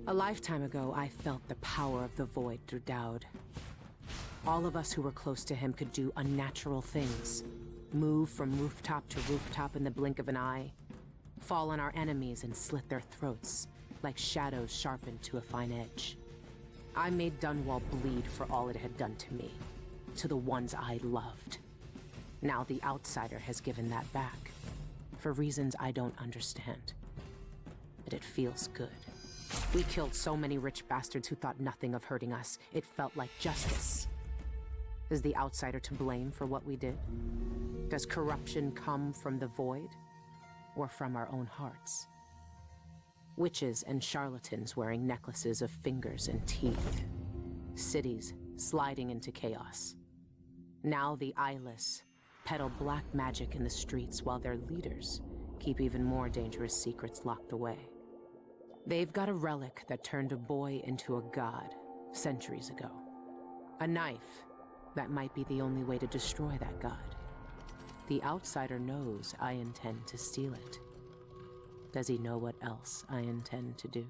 A lifetime ago, I felt the power of the Void through Daud. All of us who were close to him could do unnatural things. Move from rooftop to rooftop in the blink of an eye. Fall on our enemies and slit their throats, like shadows sharpened to a fine edge. I made Dunwall bleed for all it had done to me, to the ones I loved. Now the Outsider has given that back, for reasons I don't understand. But it feels good. We killed so many rich bastards who thought nothing of hurting us. It felt like justice. Is the Outsider to blame for what we did? Does corruption come from the Void, or from our own hearts? Witches and charlatans wearing necklaces of fingers and teeth. Cities sliding into chaos. Now the eyeless peddle black magic in the streets while their leaders keep even more dangerous secrets locked away. They've got a relic that turned a boy into a god centuries ago. A knife that might be the only way to destroy that god. The Outsider knows I intend to steal it. Does he know what else I intend to do?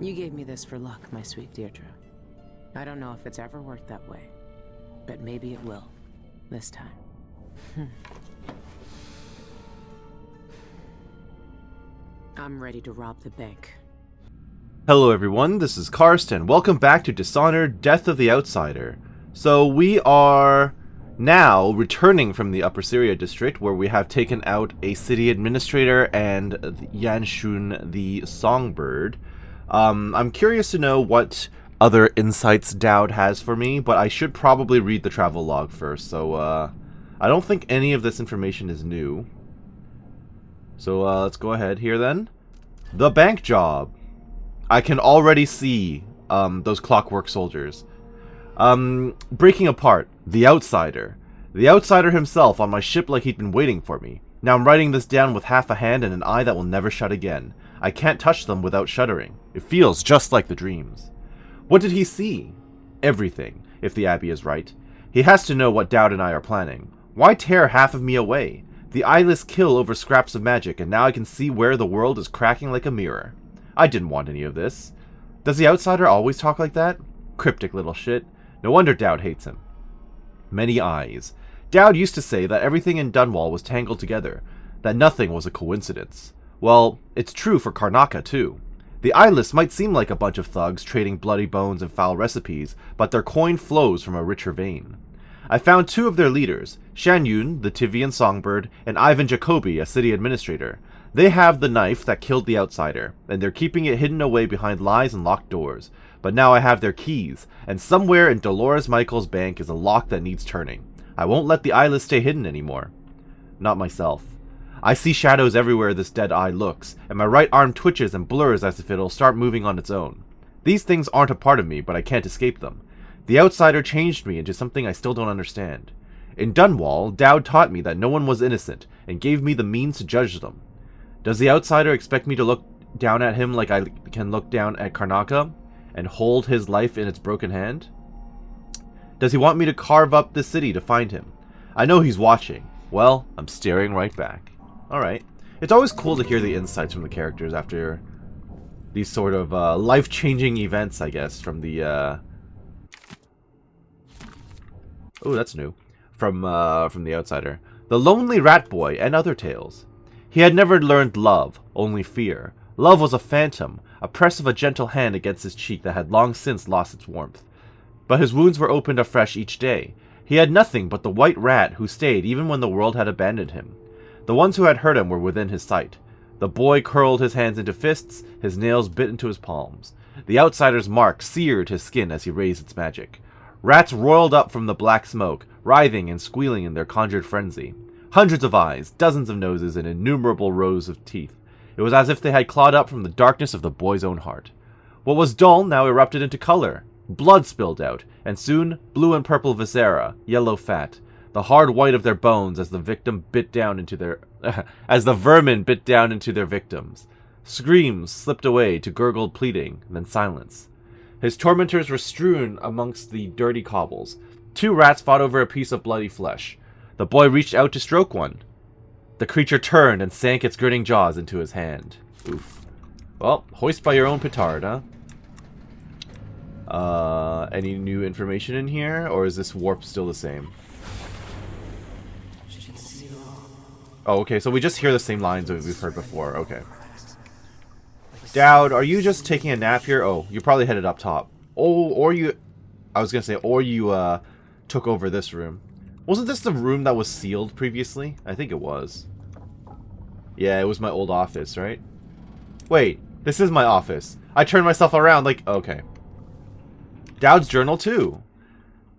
You gave me this for luck, my sweet Deirdre. I don't know if it's ever worked that way, but maybe it will, this time. I'm ready to rob the bank. Hello everyone, this is Karst, welcome back to Dishonored, Death of the Outsider. So we are now returning from the Upper Cyria district, where we have taken out a city administrator and Yanshun the Songbird. I'm curious to know what other insights Daud has for me, but I should probably read the travel log first, so I don't think any of this information is new. So let's go ahead here then. The bank job. I can already see those clockwork soldiers. Breaking apart. The Outsider. The Outsider himself on my ship like he'd been waiting for me. Now I'm writing this down with half a hand and an eye that will never shut again. I can't touch them without shuddering. It feels just like the dreams. What did he see? Everything, if the Abbey is right. He has to know what Daud and I are planning. Why tear half of me away? The eyeless kill over scraps of magic, and now I can see where the world is cracking like a mirror. I didn't want any of this. Does the Outsider always talk like that? Cryptic little shit. No wonder Daud hates him. Many eyes. Daud used to say that everything in Dunwall was tangled together, that nothing was a coincidence. Well, it's true for Karnaca, too. The eyeless might seem like a bunch of thugs trading bloody bones and foul recipes, but their coin flows from a richer vein. I found two of their leaders, Shanyun, the Tivian Songbird, and Ivan Jacobi, a city administrator. They have the knife that killed the Outsider, and they're keeping it hidden away behind lies and locked doors. But now I have their keys, and somewhere in Dolores Michael's bank is a lock that needs turning. I won't let the eyeless stay hidden anymore. Not myself. I see shadows everywhere this dead eye looks, and my right arm twitches and blurs as if it'll start moving on its own. These things aren't a part of me, but I can't escape them. The Outsider changed me into something I still don't understand. In Dunwall, Daud taught me that no one was innocent, and gave me the means to judge them. Does the Outsider expect me to look down at him like I can look down at Karnaca, and hold his life in its broken hand? Does he want me to carve up the city to find him? I know he's watching. Well, I'm staring right back. Alright. It's always cool to hear the insights from the characters after these sort of life-changing events, I guess, from the... Oh, that's new. From the Outsider. The Lonely Rat Boy and other tales. He had never learned love, only fear. Love was a phantom, a press of a gentle hand against his cheek that had long since lost its warmth. But his wounds were opened afresh each day. He had nothing but the white rat who stayed even when the world had abandoned him. The ones who had hurt him were within his sight. The boy curled his hands into fists, his nails bit into his palms. The Outsider's mark seared his skin as he raised its magic. Rats roiled up from the black smoke, writhing and squealing in their conjured frenzy. Hundreds of eyes, dozens of noses, and innumerable rows of teeth. It was as if they had clawed up from the darkness of the boy's own heart. What was dull now erupted into color. Blood spilled out, and soon blue and purple viscera, yellow fat, the hard white of their bones as the victim bit down into their as the vermin bit down into their victims. Screams slipped away to gurgled pleading, then silence. His tormentors were strewn amongst the dirty cobbles. Two rats fought over a piece of bloody flesh. The boy reached out to stroke one. The creature turned and sank its grinning jaws into his hand. Oof. Well, hoist by your own petard, huh? Any new information in here? Or is this warp still the same? Oh, okay, so we just hear the same lines that we've heard before. Okay. Daud, are you just taking a nap here? Oh, you probably headed up top. Oh, or you... I was gonna say, or you, took over this room. Wasn't this the room that was sealed previously? I think it was. Yeah, it was my old office, right? Wait, this is my office. I turned myself around like... Okay. Daud's journal, too.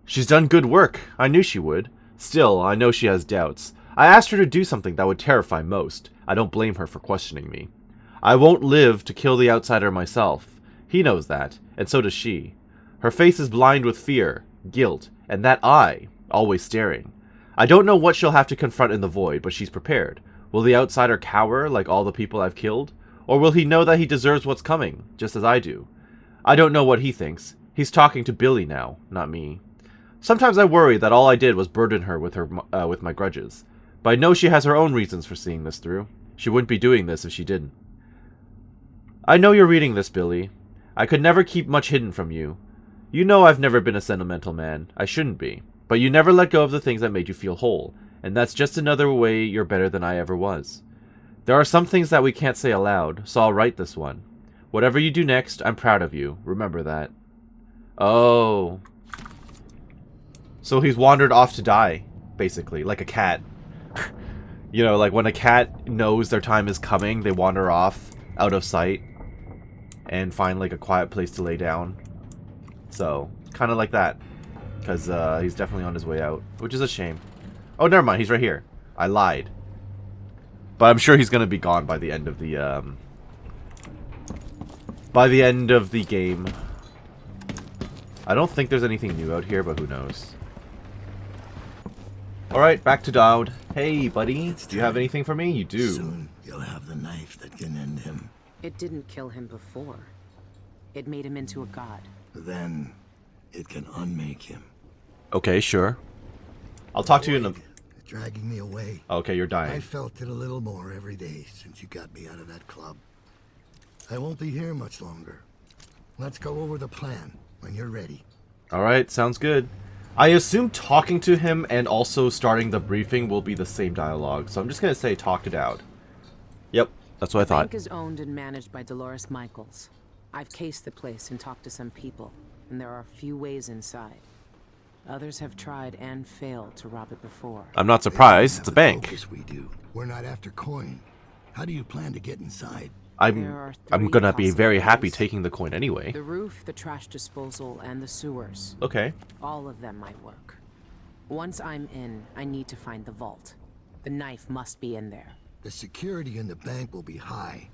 She's done good work. I knew she would. Still, I know she has doubts. I asked her to do something that would terrify most. I don't blame her for questioning me. I won't live to kill the outsider myself. He knows that, and so does she. Her face is blind with fear, guilt, and that eye, always staring. I don't know what she'll have to confront in the void, but she's prepared. Will the outsider cower like all the people I've killed? Or will he know that he deserves what's coming, just as I do? I don't know what he thinks. He's talking to Billy now, not me. Sometimes I worry that all I did was burden her with my grudges. But I know she has her own reasons for seeing this through. She wouldn't be doing this if she didn't. I know you're reading this, Billy. I could never keep much hidden from you. You know I've never been a sentimental man. I shouldn't be. But you never let go of the things that made you feel whole. And that's just another way you're better than I ever was. There are some things that we can't say aloud, so I'll write this one. Whatever you do next, I'm proud of you. Remember that. Oh. So he's wandered off to die, basically, like a cat. You know, like when a cat knows their time is coming, they wander off out of sight and find like a quiet place to lay down. So, kind of like that. Because he's definitely on his way out, which is a shame. Oh, never mind, he's right here. I lied. But I'm sure he's going to be gone by the end of the game. I don't think there's anything new out here, but who knows. Alright, back to Daud. Hey, buddy. Do you have anything for me? You do. Soon you'll have the knife that can end him. It didn't kill him before. It made him into a god. Then it can unmake him. Okay, sure. I'll talk to you in a... Dragging me away. Okay, you're dying. I felt it a little more every day since you got me out of that club. I won't be here much longer. Let's go over the plan when you're ready. Alright, sounds good. I assume talking to him and also starting the briefing will be the same dialogue, so I'm just going to say talk it out. Yep, that's what I thought. The bank is owned and managed by Dolores Michaels. I've cased the place and talked to some people, and there are a few ways inside. Others have tried and failed to rob it before. I'm not surprised, it's a bank. Focus we do. We're not after coin. How do you plan to get inside? I'm gonna be very happy taking the coin anyway. The roof, the trash disposal, and the sewers. Okay. All of them might work. Once I'm in, I need to find the vault. The knife must be in there. The security in the bank will be high.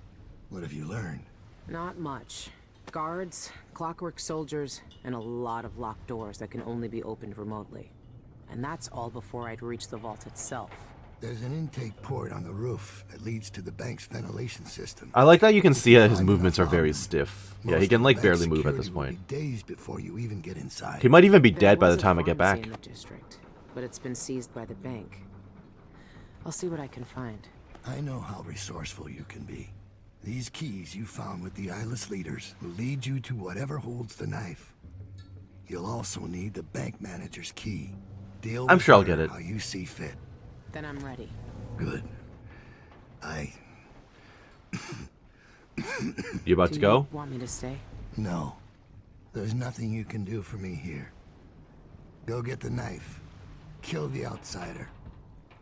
What have you learned? Not much. Guards, clockwork soldiers, and a lot of locked doors that can only be opened remotely. And that's all before I'd reach the vault itself. There's an intake port on the roof that leads to the bank's ventilation system. I like that you can see that his movements are very stiff. Yeah, he can like barely move at this point. Days before you even get inside. He might even be dead by the time I get back. In the district, but it's been seized by the bank. I'll see what I can find. I know how resourceful you can be. These keys you found with the eyeless leaders will lead you to whatever holds the knife. You'll also need the bank manager's key. Deal I'm with sure I'll her get it. how you see fit. Then I'm ready. Good. You about to go? Want me to stay? No. There's nothing you can do for me here. Go get the knife. Kill the outsider.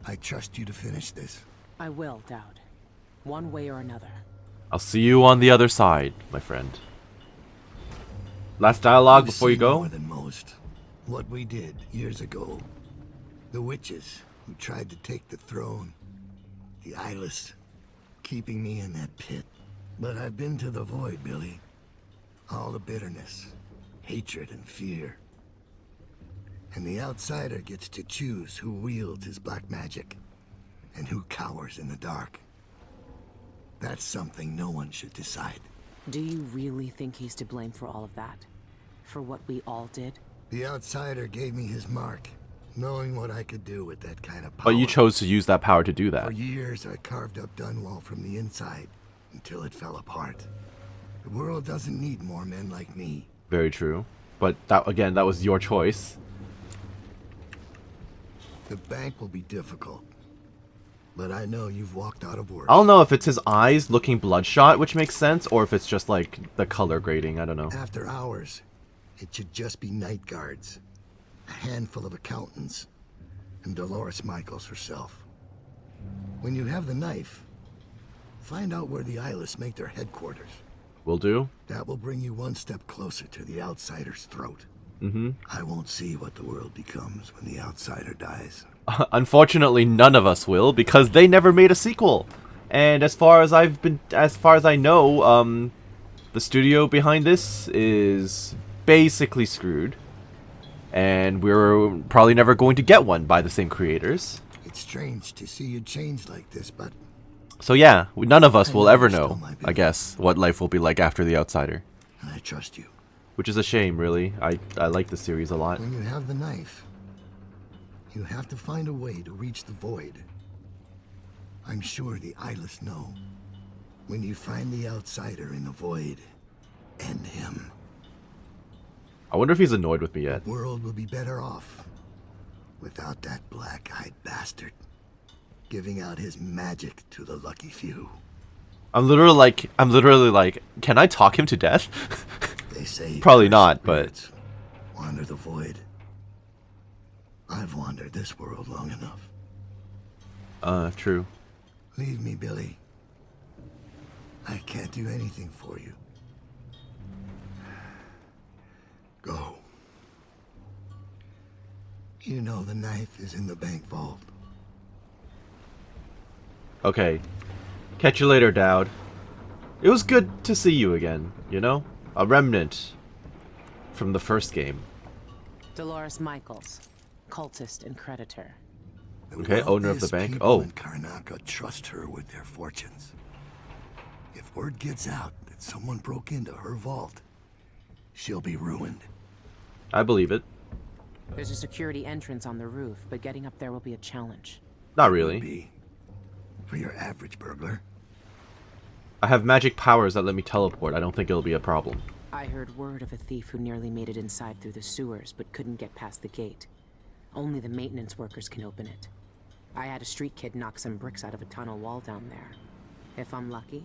I trust you to finish this. I will, Daud. One way or another. I'll see you on the other side, my friend. Last dialogue You've before you seen go? more than most. What we did years ago. The witches who tried to take the throne. The eyeless, keeping me in that pit. But I've been to the void, Billy. All the bitterness, hatred, and fear. And the outsider gets to choose who wields his black magic, and who cowers in the dark. That's something no one should decide. Do you really think he's to blame for all of that? For what we all did? The outsider gave me his mark, knowing what I could do with that kind of power. But you chose to use that power to do For that. years, I carved up Dunwall from the inside until it fell apart. The world doesn't need more men like me. Very true. But that, again, that was your choice. The bank will be difficult, but I know you've walked out of work. I don't know if it's his eyes looking bloodshot, which makes sense, or if it's just like the color grading. I don't know. After hours, it should just be night guards, a handful of accountants, and Dolores Michaels herself. When you have the knife, find out where the Eyeless make their headquarters. Will do. That will bring you one step closer to the Outsider's throat. Mm-hmm. I won't see what the world becomes when the Outsider dies. Unfortunately, none of us will, because they never made a sequel. And as far as I know, the studio behind this is basically screwed. And we're probably never going to get one by the same creators. It's strange to see you change like this, but... So yeah, none of us will ever know, Still might be. I guess, what life will be like after The Outsider. I trust you. Which is a shame, really. I like the series a lot. When you have the knife, you have to find a way to reach the void. I'm sure the Eyeless know. When you find the Outsider in the void, end him. I wonder if he's annoyed with me yet. The world will be better off without that black-eyed bastard giving out his magic to the lucky few. I'm literally like, can I talk him to death? They say Probably cursed not, but... spirits wander the void. I've wandered this world long enough. True. Leave me, Billy. I can't do anything for you. Go. You know the knife is in the bank vault. Okay. Catch you later, Daud. It was good to see you again, you know? A remnant from the first game. Dolores Michaels, cultist and creditor. The Okay, owner of the wealthiest bank. people Oh. in Karnaca trust her with their fortunes. If word gets out that someone broke into her vault, she'll be ruined. I believe it. There's a security entrance on the roof, but getting up there will be a challenge. Not Would really. be for your average burglar. I have magic powers that let me teleport. I don't think it'll be a problem. I heard word of a thief who nearly made it inside through the sewers, but couldn't get past the gate. Only the maintenance workers can open it. I had a street kid knock some bricks out of a tunnel wall down there. If I'm lucky,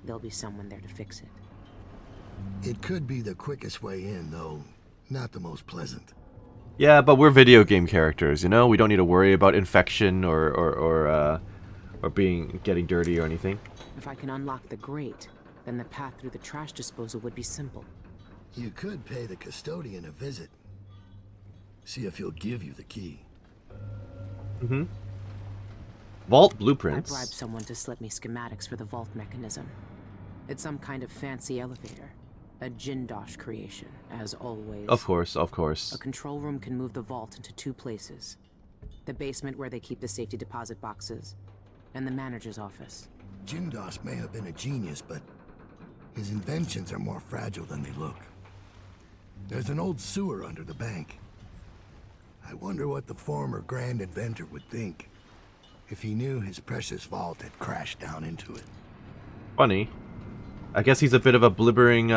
there'll be someone there to fix it. It could be the quickest way in, though not the most pleasant. Yeah, but we're video game characters, you know? We don't need to worry about infection or getting dirty or anything. If I can unlock the grate, then the path through the trash disposal would be simple. You could pay the custodian a visit. See if he'll give you the key. Mm-hmm. Vault I blueprints. bribed someone to slip me schematics for the vault mechanism. It's some kind of fancy elevator. A Jindosh creation, as always. Of course, of course. A control room can move the vault into two places. The basement where they keep the safety deposit boxes, and the manager's office. Jindos may have been a genius, but his inventions are more fragile than they look. There's an old sewer under the bank. I wonder what the former grand inventor would think if he knew his precious vault had crashed down into it. Funny. I guess he's a bit of a blibbering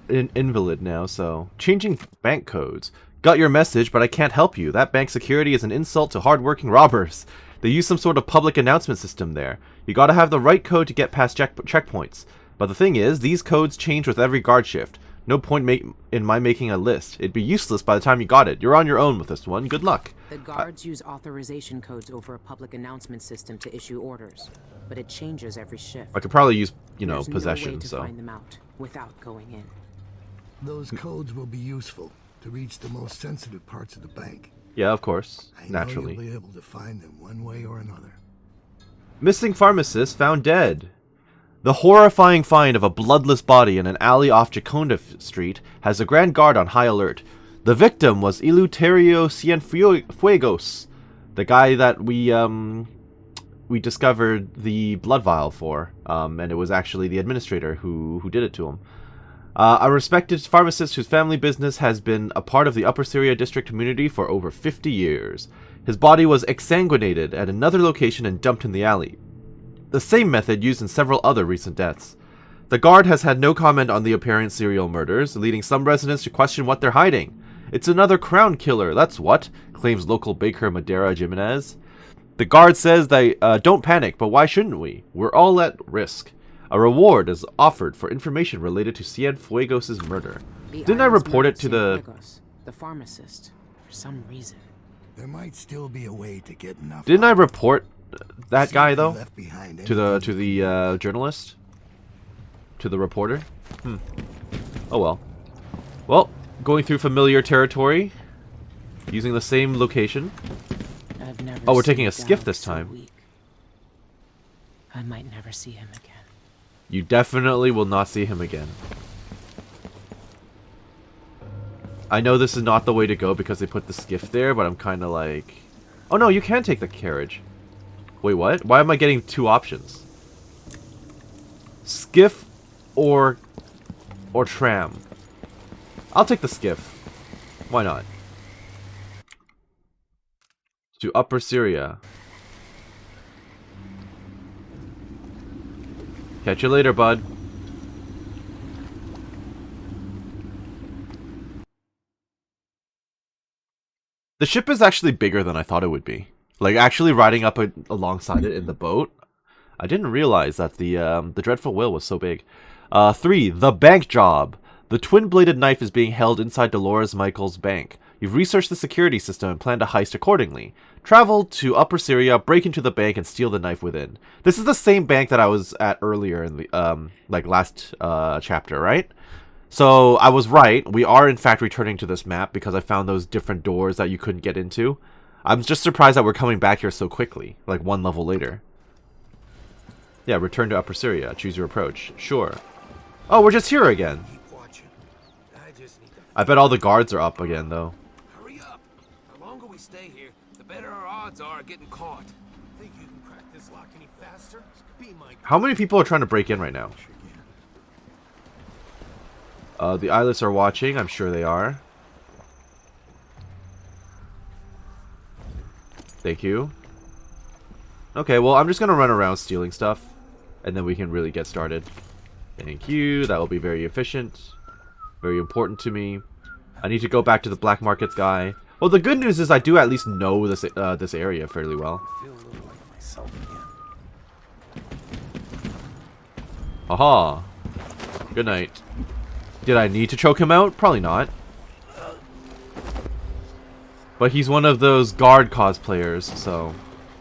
invalid now, so... Changing bank codes. Got your message, but I can't help you. That bank security is an insult to hardworking robbers. They use some sort of public announcement system there. You gotta have the right code to get past checkpoints. But the thing is, these codes change with every guard shift. No point in my making a list. It'd be useless by the time you got it. You're on your own with this one. Good luck. The guards use authorization codes over a public announcement system to issue orders, but it changes every shift. I could probably use, you know, There's possession, no way to so... find them out without going in. Those codes will be useful to reach the most sensitive parts of the bank. Yeah, of course. I know Naturally. you'll be able to find them one way or another. Missing pharmacist found dead. The horrifying find of a bloodless body in an alley off Jaconda Street has the Grand Guard on high alert. The victim was Eleuterio Cienfuegos, the guy that we discovered the blood vial for, and it was actually the administrator who did it to him. A respected pharmacist whose family business has been a part of the Upper Syria district community for over 50 years. His body was exsanguinated at another location and dumped in the alley. The same method used in several other recent deaths. The guard has had no comment on the apparent serial murders, leading some residents to question what they're hiding. It's another crown killer, that's what, claims local baker Madera Jimenez. The guard says they don't panic, but why shouldn't we? We're all at risk. A reward is offered for information related to Cienfuegos' murder. Didn't I report it to the pharmacist for some reason? There might still be a way to get enough. Didn't I report that guy though? Left behind To the journalist? To the reporter? Oh well. Well, going through familiar territory. Using the same location. Oh, we're taking a skiff this time. I might never see him again. You definitely will not see him again. I know this is not the way to go because they put the skiff there, but I'm kind of like... Oh no, you can take the carriage. Wait, what? Why am I getting two options? Skiff or tram? I'll take the skiff. Why not? To Upper Syria. Catch you later, bud. The ship is actually bigger than I thought it would be. Like, actually riding up alongside it in the boat. I didn't realize that the Dreadful Will was so big. 3. The bank job. The twin-bladed knife is being held inside Dolores Michaels' bank. You've researched the security system and planned a heist accordingly. Travel to Upper Syria, break into the bank, and steal the knife within. This is the same bank that I was at earlier in the last chapter, right? So I was right. We are in fact returning to this map because I found those different doors that you couldn't get into. I'm just surprised that we're coming back here so quickly, like one level later. Yeah, return to Upper Syria. Choose your approach. Sure. Oh, we're just here again. I bet all the guards are up again, though. Hurry up! The longer we stay here, the better our odds are of getting caught. Think you can crack this lock any faster? Be my How many people are trying to break in right now? The eyelets are watching. I'm sure they are. Thank you. Okay, well, I'm just going to run around stealing stuff. And then we can really get started. Thank you. That will be very efficient. Very important to me. I need to go back to the black markets guy. Well, the good news is I do at least know this this area fairly well. Haha. Good night. Did I need to choke him out? Probably not. But he's one of those guard cosplayers, so...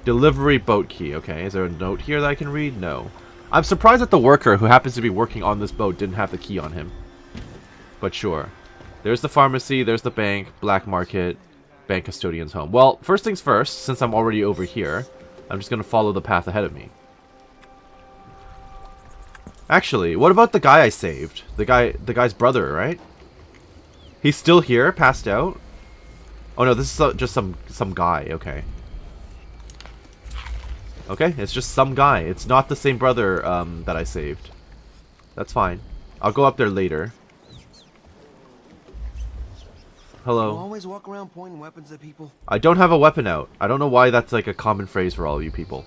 Delivery boat key. Okay, is there a note here that I can read? No. I'm surprised that the worker who happens to be working on this boat didn't have the key on him. But sure. There's the pharmacy, there's the bank, black market, bank custodian's home. Well, first things first, since I'm already over here, I'm just going to follow the path ahead of me. Actually, what about the guy I saved? The guy's brother, right? He's still here, passed out? Oh no, this is just some guy, okay. Okay, it's just some guy. It's not the same brother that I saved. That's fine. I'll go up there later. Hello. You always walk around pointing weapons at people? I don't have a weapon out. I don't know why that's like a common phrase for all of you people.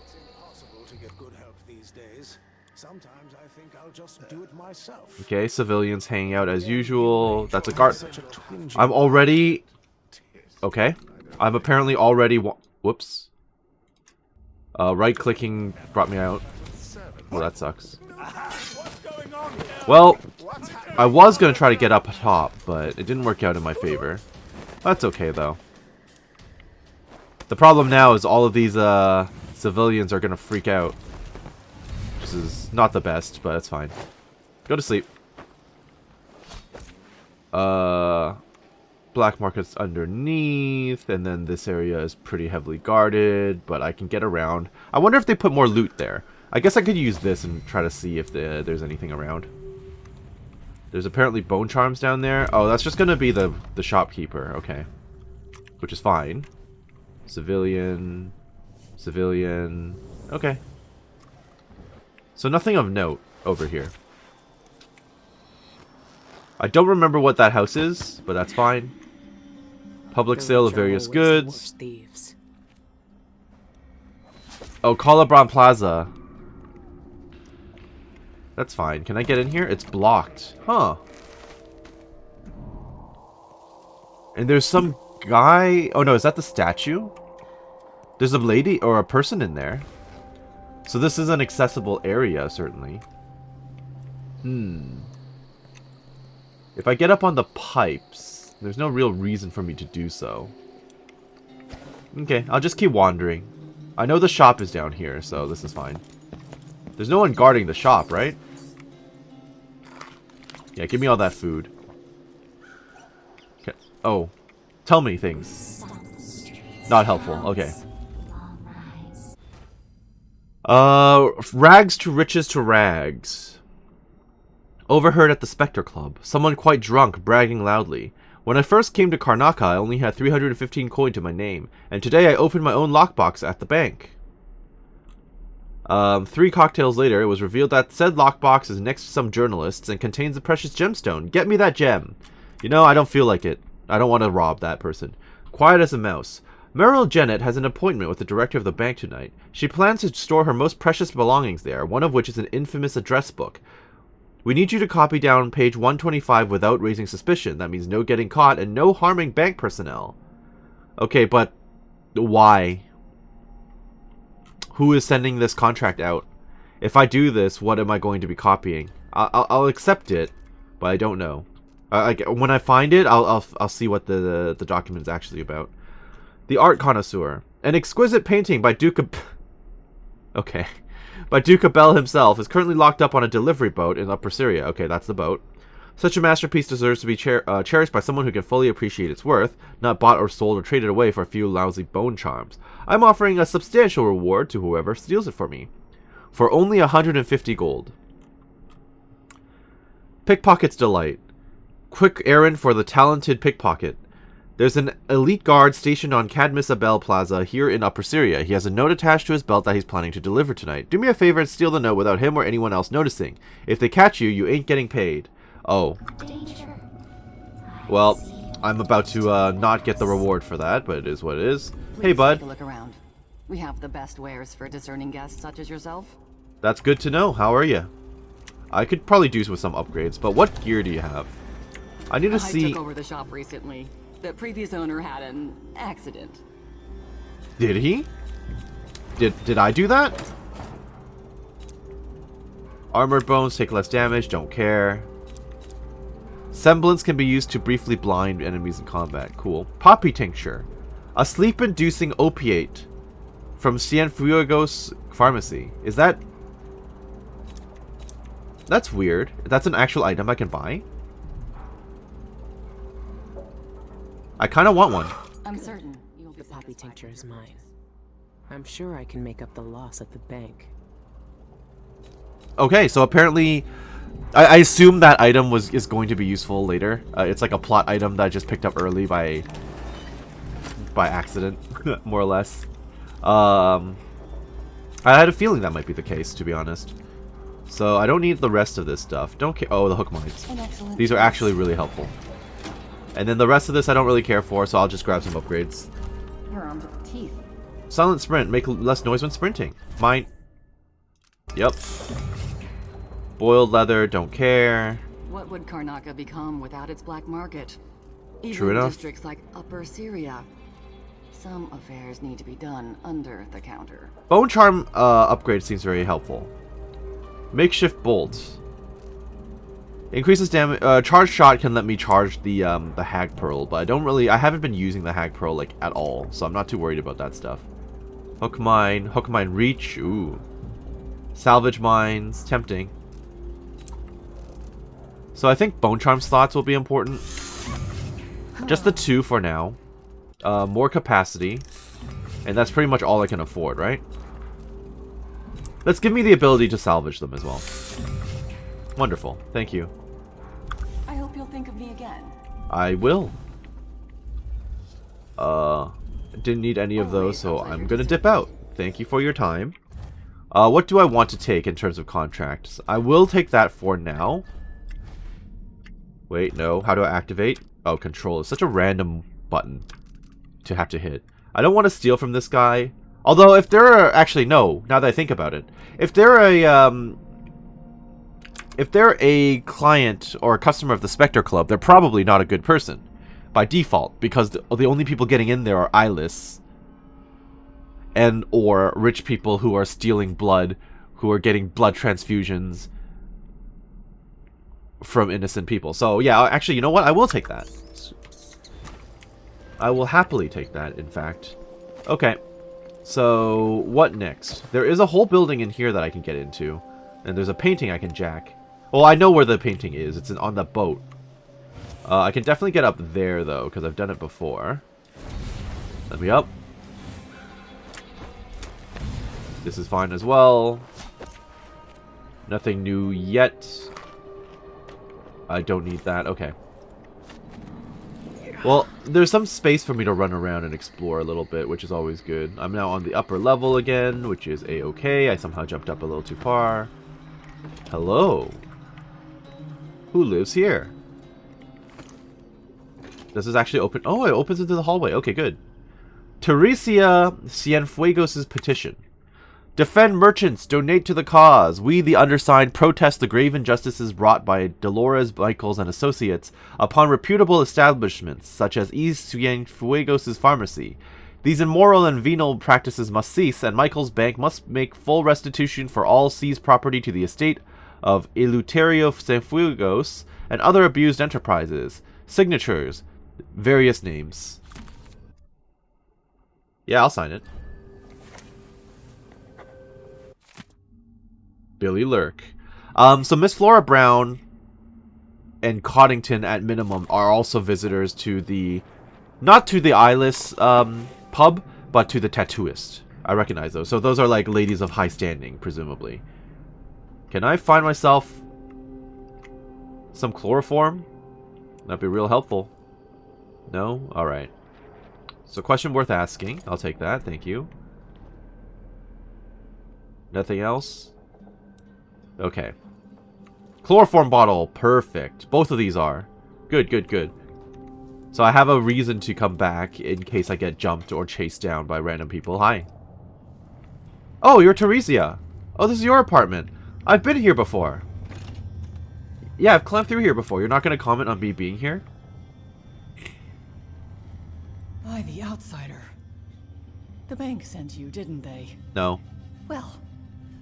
It's impossible to get good help these days. Sometimes I think I'll just do it myself. Okay, civilians hanging out as usual. That's a guard. I'm already... Okay. I'm apparently already... Whoops. Right-clicking brought me out. Well, that sucks. Well, I was going to try to get up top, but it didn't work out in my favor. That's okay, though. The problem now is all of these civilians are going to freak out. Which is not the best, but it's fine. Go to sleep. Black market's underneath, and then this area is pretty heavily guarded, but I can get around. I wonder if they put more loot there. I guess I could use this and try to see if there's anything around. There's apparently bone charms down there. Oh, that's just gonna be the shopkeeper. Okay. Which is fine. Civilian. Civilian. Okay. So nothing of note over here. I don't remember what that house is, but that's fine. Public The sale of rich are various always the goods. worst thieves. Oh, Colabron Plaza. That's fine. Can I get in here? It's blocked. Huh. And there's some guy... Oh no, is that the statue? There's a lady or a person in there. So this is an accessible area, certainly. If I get up on the pipes, there's no real reason for me to do so. Okay, I'll just keep wandering. I know the shop is down here, so this is fine. There's no one guarding the shop, right? Yeah, give me all that food. Okay. Oh, tell me things. Not helpful, okay. Rags to riches to rags. Overheard at the Spectre Club. Someone quite drunk, bragging loudly. When I first came to Karnaca, I only had 315 coin to my name, and today I opened my own lockbox at the bank. 3 cocktails later, it was revealed that said lockbox is next to some journalists and contains a precious gemstone. Get me that gem. You know, I don't feel like it. I don't want to rob that person. Quiet as a mouse. Meryl Jennett has an appointment with the director of the bank tonight. She plans to store her most precious belongings there, one of which is an infamous address book. We need you to copy down page 125 without raising suspicion. That means no getting caught and no harming bank personnel. Okay, but why? Who is sending this contract out? If I do this, what am I going to be copying? I'll accept it, but I don't know. When I find it, I'll see what the document is actually about. The Art Connoisseur. An exquisite painting by Duke of... Okay. By Duke of Bell himself is currently locked up on a delivery boat in Upper Cyria. Okay, that's the boat. Such a masterpiece deserves to be cherished by someone who can fully appreciate its worth, not bought or sold or traded away for a few lousy bone charms. I'm offering a substantial reward to whoever steals it for me. For only 150 gold. Pickpocket's Delight. Quick errand for the talented pickpocket. There's an elite guard stationed on Cadmus Abel Plaza here in Upper Cyria. He has a note attached to his belt that he's planning to deliver tonight. Do me a favor and steal the note without him or anyone else noticing. If they catch you, you ain't getting paid. Oh. Well, I'm about to not get the reward for that, but it is what it is. Hey, bud. Take a look around. We have the best wares for discerning guests such as yourself. That's good to know. How are you? I could probably do with some upgrades, but what gear do you have? I need to see... I took over the shop recently. The previous owner had an accident. Did he? Did I do that? Armored bones take less damage, don't care. Semblance can be used to briefly blind enemies in combat. Cool. Poppy tincture. A sleep-inducing opiate from Cienfuegos Pharmacy. Is that... That's weird. That's an actual item I can buy? I kind of want one. I'm certain you'll be The poppy satisfied tincture with is your mine. purchase. I'm sure I can make up the loss at the bank. Okay, so apparently... I assume that item is going to be useful later. It's like a plot item that I just picked up early by accident, more or less. I had a feeling that might be the case, to be honest. So I don't need the rest of this stuff. Don't care. Oh, the hook mines. An excellent These are actually really helpful. And then the rest of this I don't really care for, so I'll just grab some upgrades. You're armed with teeth. Silent sprint. Make less noise when sprinting. Mine. Yep. Boiled leather. Don't care. What would Karnaca become without its black market? Even True enough. districts like Upper Cyria. Some affairs need to be done under the counter. Bone charm upgrade seems very helpful. Makeshift bolt. Increases damage. Charge shot can let me charge the hag pearl, but I haven't been using the hag pearl like at all, so I'm not too worried about that stuff. Hook mine reach. Ooh. Salvage mines, tempting. So I think bone charm slots will be important. Just the 2 for now. More capacity, and that's pretty much all I can afford, right? Let's give me the ability to salvage them as well. Wonderful, thank you. I hope you'll think of me again. I will. Didn't need any of those, so I'm gonna dip out. Thank you for your time. What do I want to take in terms of contracts? I will take that for now. Wait, no. How do I activate? Oh, control is such a random button to have to hit. I don't want to steal from this guy. Although, if they're... Actually, no. Now that I think about it. If they're a client or a customer of the Spectre Club, they're probably not a good person. By default. Because the only people getting in there are eyeless. And or rich people who are stealing blood. Who are getting blood transfusions from innocent people. So, yeah, actually, you know what? I will take that. I will happily take that, in fact. Okay. So, what next? There is a whole building in here that I can get into. And there's a painting I can jack. Well, I know where the painting is. It's on the boat. I can definitely get up there, though, because I've done it before. Let me up. This is fine as well. Nothing new yet. I don't need that. Okay. Well, there's some space for me to run around and explore a little bit, which is always good. I'm now on the upper level again, which is a-okay. I somehow jumped up a little too far. Hello. Who lives here? This is actually open. Oh, it opens into the hallway. Okay, good. Teresia Cienfuegos' petition. Defend merchants, donate to the cause. We, the undersigned, protest the grave injustices wrought by Dolores Michaels and Associates upon reputable establishments, such as E. Cienfuegos' pharmacy. These immoral and venal practices must cease, and Michaels' bank must make full restitution for all seized property to the estate of Eleuterio Cienfuegos and other abused enterprises. Signatures. Various names. Yeah, I'll sign it. Billy Lurk. So Miss Flora Brown and Coddington at minimum are also visitors to the... Not to the eyeless pub, but to the tattooist. I recognize those. So those are like ladies of high standing, presumably. Can I find myself some chloroform? That'd be real helpful. No? Alright. So question worth asking. I'll take that. Thank you. Nothing else? Okay. Chloroform bottle. Perfect. Both of these are. Good, good, good. So I have a reason to come back in case I get jumped or chased down by random people. Hi. Oh, you're Teresia. Oh, this is your apartment. I've been here before. Yeah, I've climbed through here before. You're not going to comment on me being here? By the outsider. The bank sent you, didn't they? No. Well,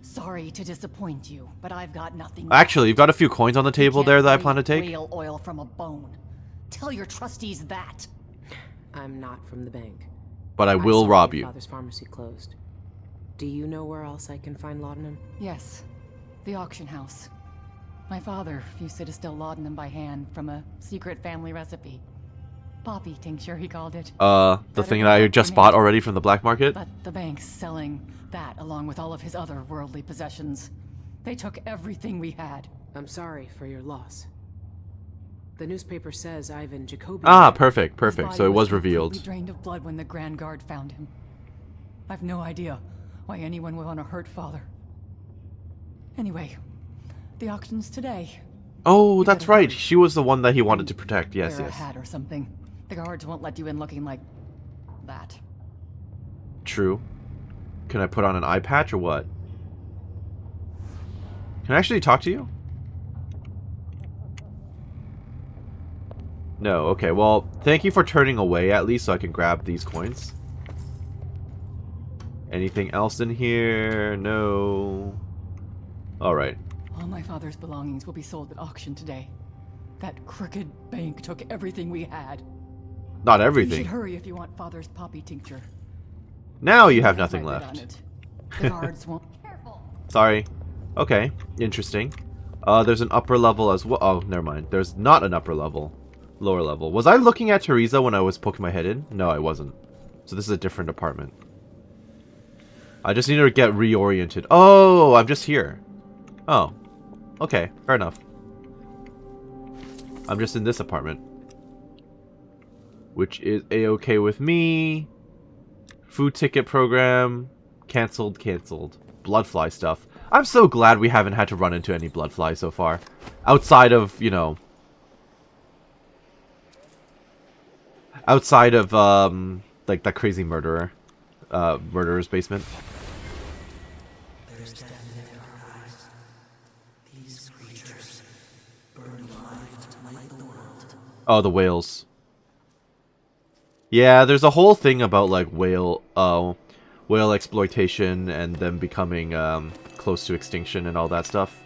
sorry to disappoint you, but I've got nothing. Actually, you've got a few coins on the table there that I plan to take. Whale oil from a bone. Tell your trustees that. I'm not from the bank. But I will rob you. Father's pharmacy closed. Do you know where else I can find laudanum? Yes, the auction house. My father used to distill laudanum by hand from a secret family recipe. Poppy tincture, he called it. The thing that I just bought already from the black market? But the bank's selling that along with all of his other worldly possessions. They took everything we had. I'm sorry for your loss. The newspaper says Ivan Jacobi... Ah, perfect, perfect. So it was revealed. He drained of blood when the Grand Guard found him. I've no idea why anyone would want to hurt father. Anyway, the auction's today. Oh, that's right. She was the one that he wanted to protect. Yes, Wear yes. a hat or something. The guards won't let you in looking like that. True. Can I put on an eye patch or what? Can I actually talk to you? No, okay, well, thank you for turning away at least so I can grab these coins. Anything else in here? No. Alright. All my father's belongings will be sold at auction today. That crooked bank took everything we had. Not You everything. should hurry if you want father's poppy tincture. Now you have nothing Right on left. it. The guards won't. Careful. Sorry. Okay, interesting. There's an upper level as well. Oh, never mind. There's not an upper level. Lower level. Was I looking at Teresa when I was poking my head in? No, I wasn't. So this is a different apartment. I just need to get reoriented. Oh, I'm just here. Oh. Okay, fair enough. I'm just in this apartment. Which is a-okay with me. Food ticket program. Cancelled, cancelled. Bloodfly stuff. I'm so glad we haven't had to run into any bloodflies so far. Outside of, you know, outside of like that crazy murderer's basement. There's death in their eyes. These creatures burn alive to light the world. Oh, the whales. Yeah, there's a whole thing about like whale exploitation and them becoming close to extinction and all that stuff.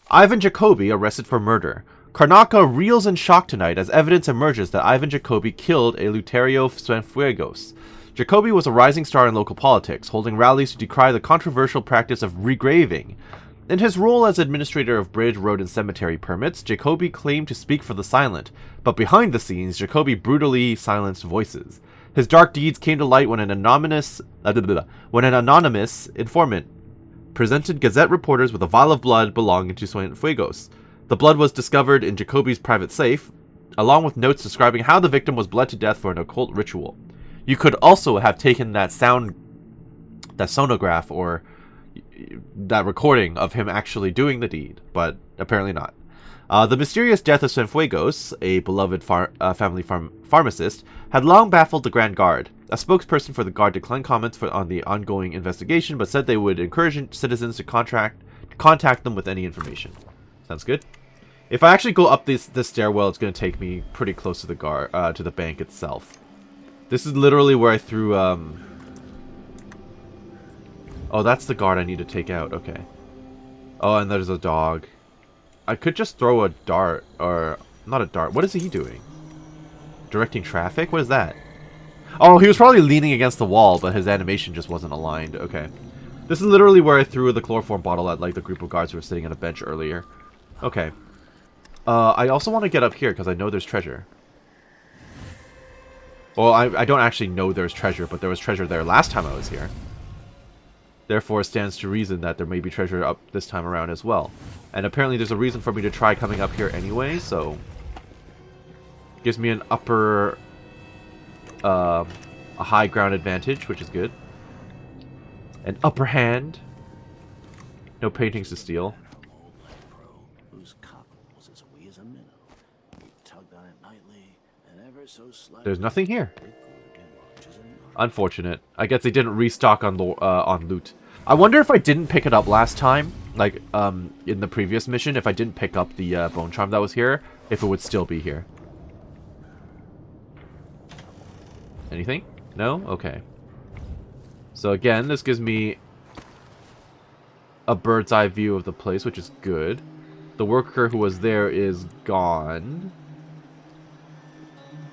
Ivan Jacobi arrested for murder. Karnaka reels in shock tonight as evidence emerges that Ivan Jacobi killed Eleuterio Cienfuegos. Jacobi was a rising star in local politics, holding rallies to decry the controversial practice of regraving. In his role as administrator of bridge, road, and cemetery permits, Jacobi claimed to speak for the silent, but behind the scenes, Jacobi brutally silenced voices. His dark deeds came to light when an anonymous informant presented Gazette reporters with a vial of blood belonging to Cienfuegos. The blood was discovered in Jacobi's private safe, along with notes describing how the victim was bled to death for an occult ritual. You could also have taken that sonograph or that recording of him actually doing the deed, but apparently not. The mysterious death of Cienfuegos, a beloved family pharmacist, had long baffled the Grand Guard. A spokesperson for the Guard declined comments on the ongoing investigation, but said they would encourage citizens to contact them with any information. Sounds good. If I actually go up this stairwell, it's going to take me pretty close to the to the bank itself. This is literally where I threw Oh, that's the guard I need to take out. Okay. Oh, and there's a dog. I could just throw a dart, or not a dart. What is he doing? Directing traffic? What is that? Oh, he was probably leaning against the wall, but his animation just wasn't aligned. Okay. This is literally where I threw the chloroform bottle at like the group of guards who were sitting on a bench earlier. Okay. I also want to get up here because I know there's treasure. Well, I don't actually know there's treasure, but there was treasure there last time I was here. Therefore, it stands to reason that there may be treasure up this time around as well. And apparently there's a reason for me to try coming up here anyway, so... Gives me an upper... a high ground advantage, which is good. An upper hand. No paintings to steal. There's nothing here. Unfortunate. I guess they didn't restock on loot. I wonder if I didn't pick it up last time, like in the previous mission, if I didn't pick up the bone charm that was here, if it would still be here. Anything? No? Okay. So again, this gives me a bird's eye view of the place, which is good. The worker who was there is gone.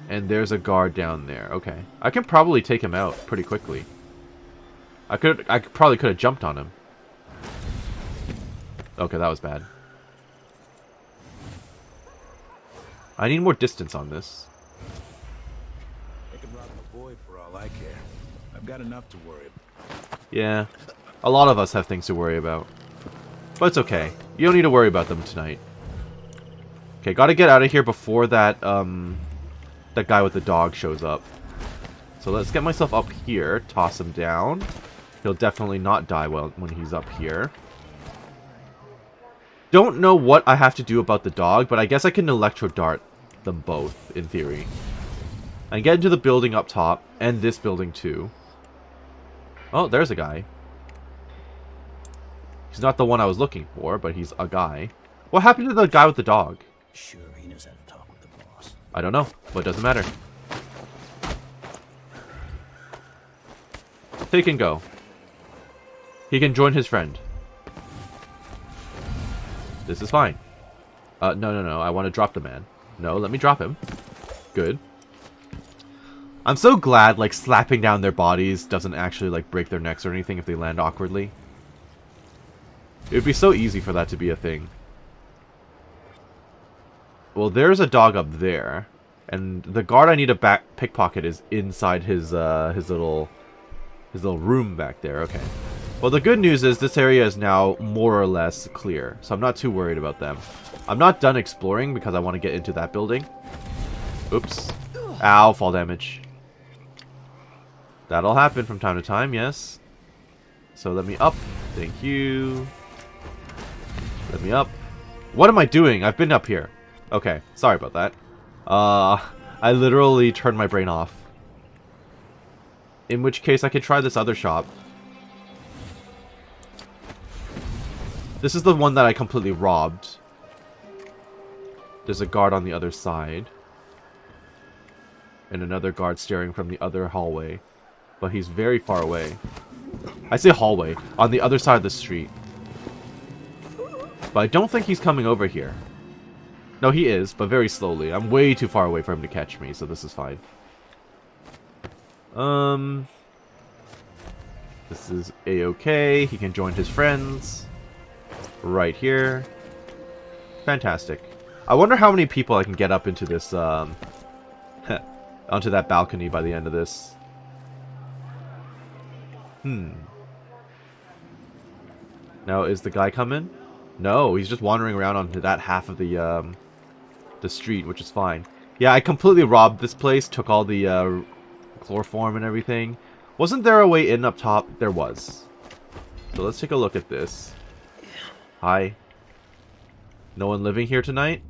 And there's a guard down there. Okay. I can probably take him out pretty quickly. I probably could have jumped on him. Okay, that was bad. I need more distance on this. They can rob the boy for all I care. I've got enough to worry about. Yeah. A lot of us have things to worry about. But it's okay. You don't need to worry about them tonight. Okay, gotta get out of here before that, that guy with the dog shows up. So let's get myself up here, toss him down. He'll definitely not die when he's up here. Don't know what I have to do about the dog, but I guess I can electro dart them both, in theory. And get into the building up top, and this building too. Oh, there's a guy. He's not the one I was looking for, but he's a guy. What happened to the guy with the dog? Sure, he knows how to talk with the boss. I don't know, but it doesn't matter. Take and go. He can join his friend. This is fine. No. I want to drop the man. No, let me drop him. Good. I'm so glad, like, slapping down their bodies doesn't actually, like, break their necks or anything if they land awkwardly. It would be so easy for that to be a thing. Well, there's a dog up there. And the guard I need to pickpocket is inside his little room back there. Okay. Well, the good news is this area is now more or less clear, so I'm not too worried about them. I'm not done exploring because I want to get into that building. Oops. Ow, fall damage. That'll happen from time to time, yes. So let me up. Thank you. Let me up. What am I doing? I've been up here. Okay, sorry about that. I literally turned my brain off. In which case, I could try this other shop. This is the one that I completely robbed. There's a guard on the other side. And another guard staring from the other hallway. But he's very far away. I say hallway. On the other side of the street. But I don't think he's coming over here. No, he is, but very slowly. I'm way too far away for him to catch me, so this is fine. This is a-okay. He can join his friends. Right here. Fantastic. I wonder how many people I can get up into this, onto that balcony by the end of this. Now, is the guy coming? No, he's just wandering around onto that half of the street, which is fine. Yeah, I completely robbed this place, took all the chloroform and everything. Wasn't there a way in up top? There was. So let's take a look at this. Hi. No one living here tonight?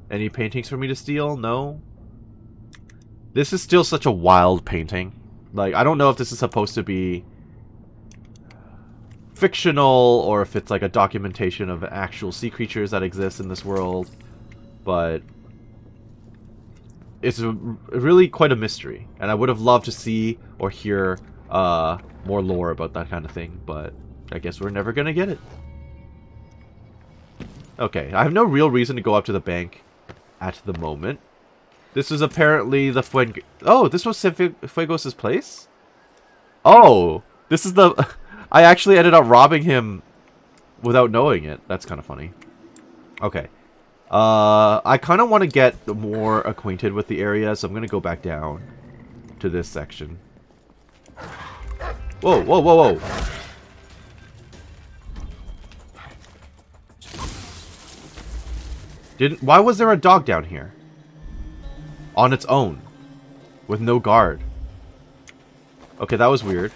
Any paintings for me to steal? No? This is still such a wild painting. Like, I don't know if this is supposed to be fictional or if it's like a documentation of actual sea creatures that exist in this world. But it's really quite a mystery. And I would have loved to see or hear more lore about that kind of thing. But I guess we're never going to get it. Okay, I have no real reason to go up to the bank at the moment. This is apparently the Oh, this was Fuegos' place? Oh, this is the... I actually ended up robbing him without knowing it. That's kind of funny. Okay. I kind of want to get more acquainted with the area, so I'm going to go back down to this section. Whoa, whoa, whoa, whoa. Why was there a dog down here? On its own. With no guard. Okay, that was weird.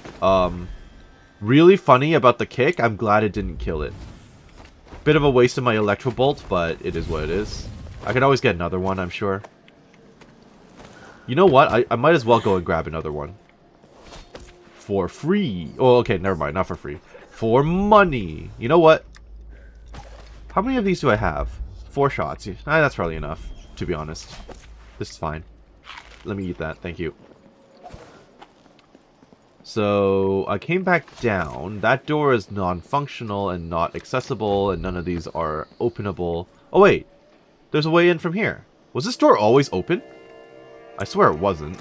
Really funny about the kick. I'm glad it didn't kill it. Bit of a waste of my electro bolt, but it is what it is. I can always get another one, I'm sure. You know what? I might as well go and grab another one. For free. Oh, okay, never mind. Not for free. For money. You know what? How many of these do I have? 4 shots. That's probably enough, to be honest. This is fine. Let me eat that. Thank you. So, I came back down. That door is non-functional and not accessible, and none of these are openable. Oh, wait. There's a way in from here. Was this door always open? I swear it wasn't.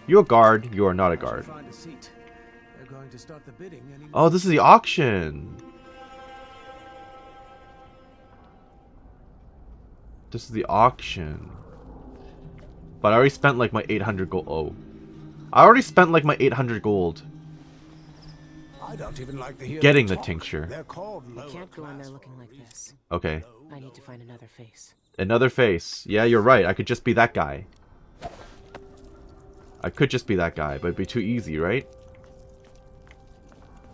You're a guard. You are not a guard. Oh, this is the auction. This is the auction. But I already spent like my 800 gold. Oh. I already spent like my 800 gold. I don't even like to hear getting the talk. tincture. They're called You can't go in there looking like this. Okay. I need to find another face. Another face. Yeah, you're right. I could just be that guy. I could just be that guy, but it'd be too easy, right?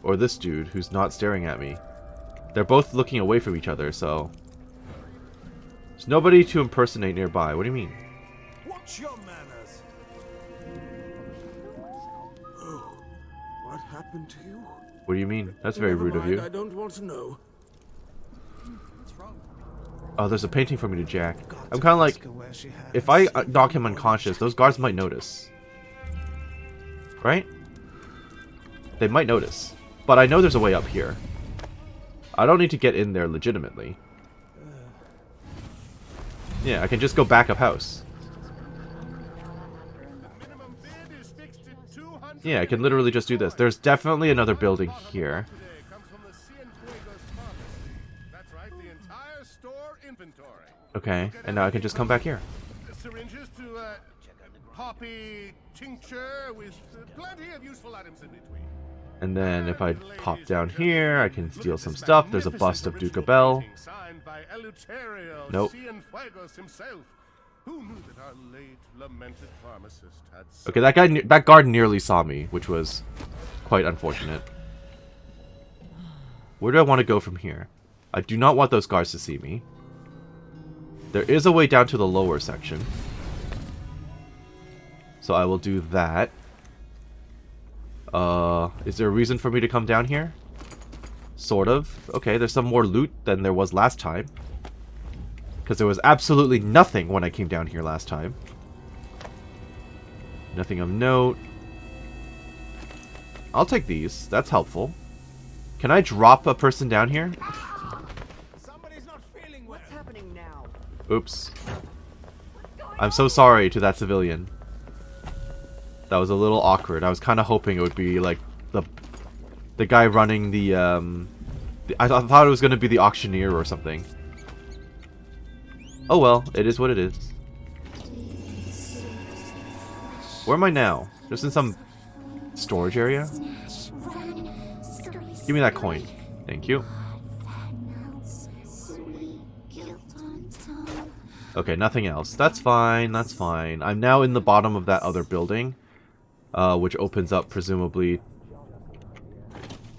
Or this dude who's not staring at me. They're both looking away from each other, so... There's nobody to impersonate nearby. What do you mean? Watch your manners. Oh, what happened to you? What do you mean? That's very rude of you. I don't want to know. Oh, there's a painting for me to jack. I'm kind of like, if I knock him unconscious, those guards might notice. Right? They might notice. But I know there's a way up here. I don't need to get in there legitimately. Yeah, I can just go back of house. Yeah, I can literally just do this. There's definitely another building here. Okay, and now I can just come back here. Syringes to poppy tincture with plenty of useful items in between. And then if I pop down here, I can steal some stuff. There's a bust of Duke Bell. Nope. Okay, that guard nearly saw me, which was quite unfortunate. Where do I want to go from here? I do not want those guards to see me. There is a way down to the lower section. So I will do that. Is there a reason for me to come down here? Sort of. Okay, there's some more loot than there was last time. Because there was absolutely nothing when I came down here last time. Nothing of note. I'll take these. That's helpful. Can I drop a person down here? Somebody's not feeling well. What's happening now? Oops. I'm so sorry to that civilian. That was a little awkward. I was kind of hoping it would be like the guy running the I thought it was going to be the auctioneer or something. Oh well, it is what it is. Where am I now? Just in some storage area? Give me that coin. Thank you. Okay, nothing else. That's fine, that's fine. I'm now in the bottom of that other building, which opens up presumably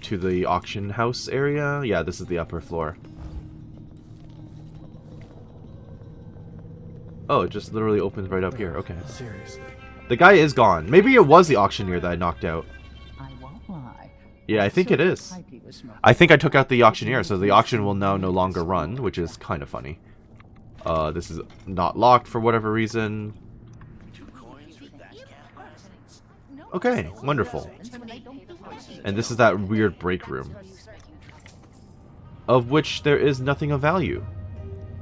to the auction house area. Yeah, this is the upper floor. Oh, it just literally opens right up here. Okay. Seriously. The guy is gone. Maybe it was the auctioneer that I knocked out. I won't lie. Yeah, I think it is. I think I took out the auctioneer, so the auction will now no longer run, which is kind of funny. This is not locked for whatever reason. Okay, wonderful. And this is that weird break room, of which there is nothing of value,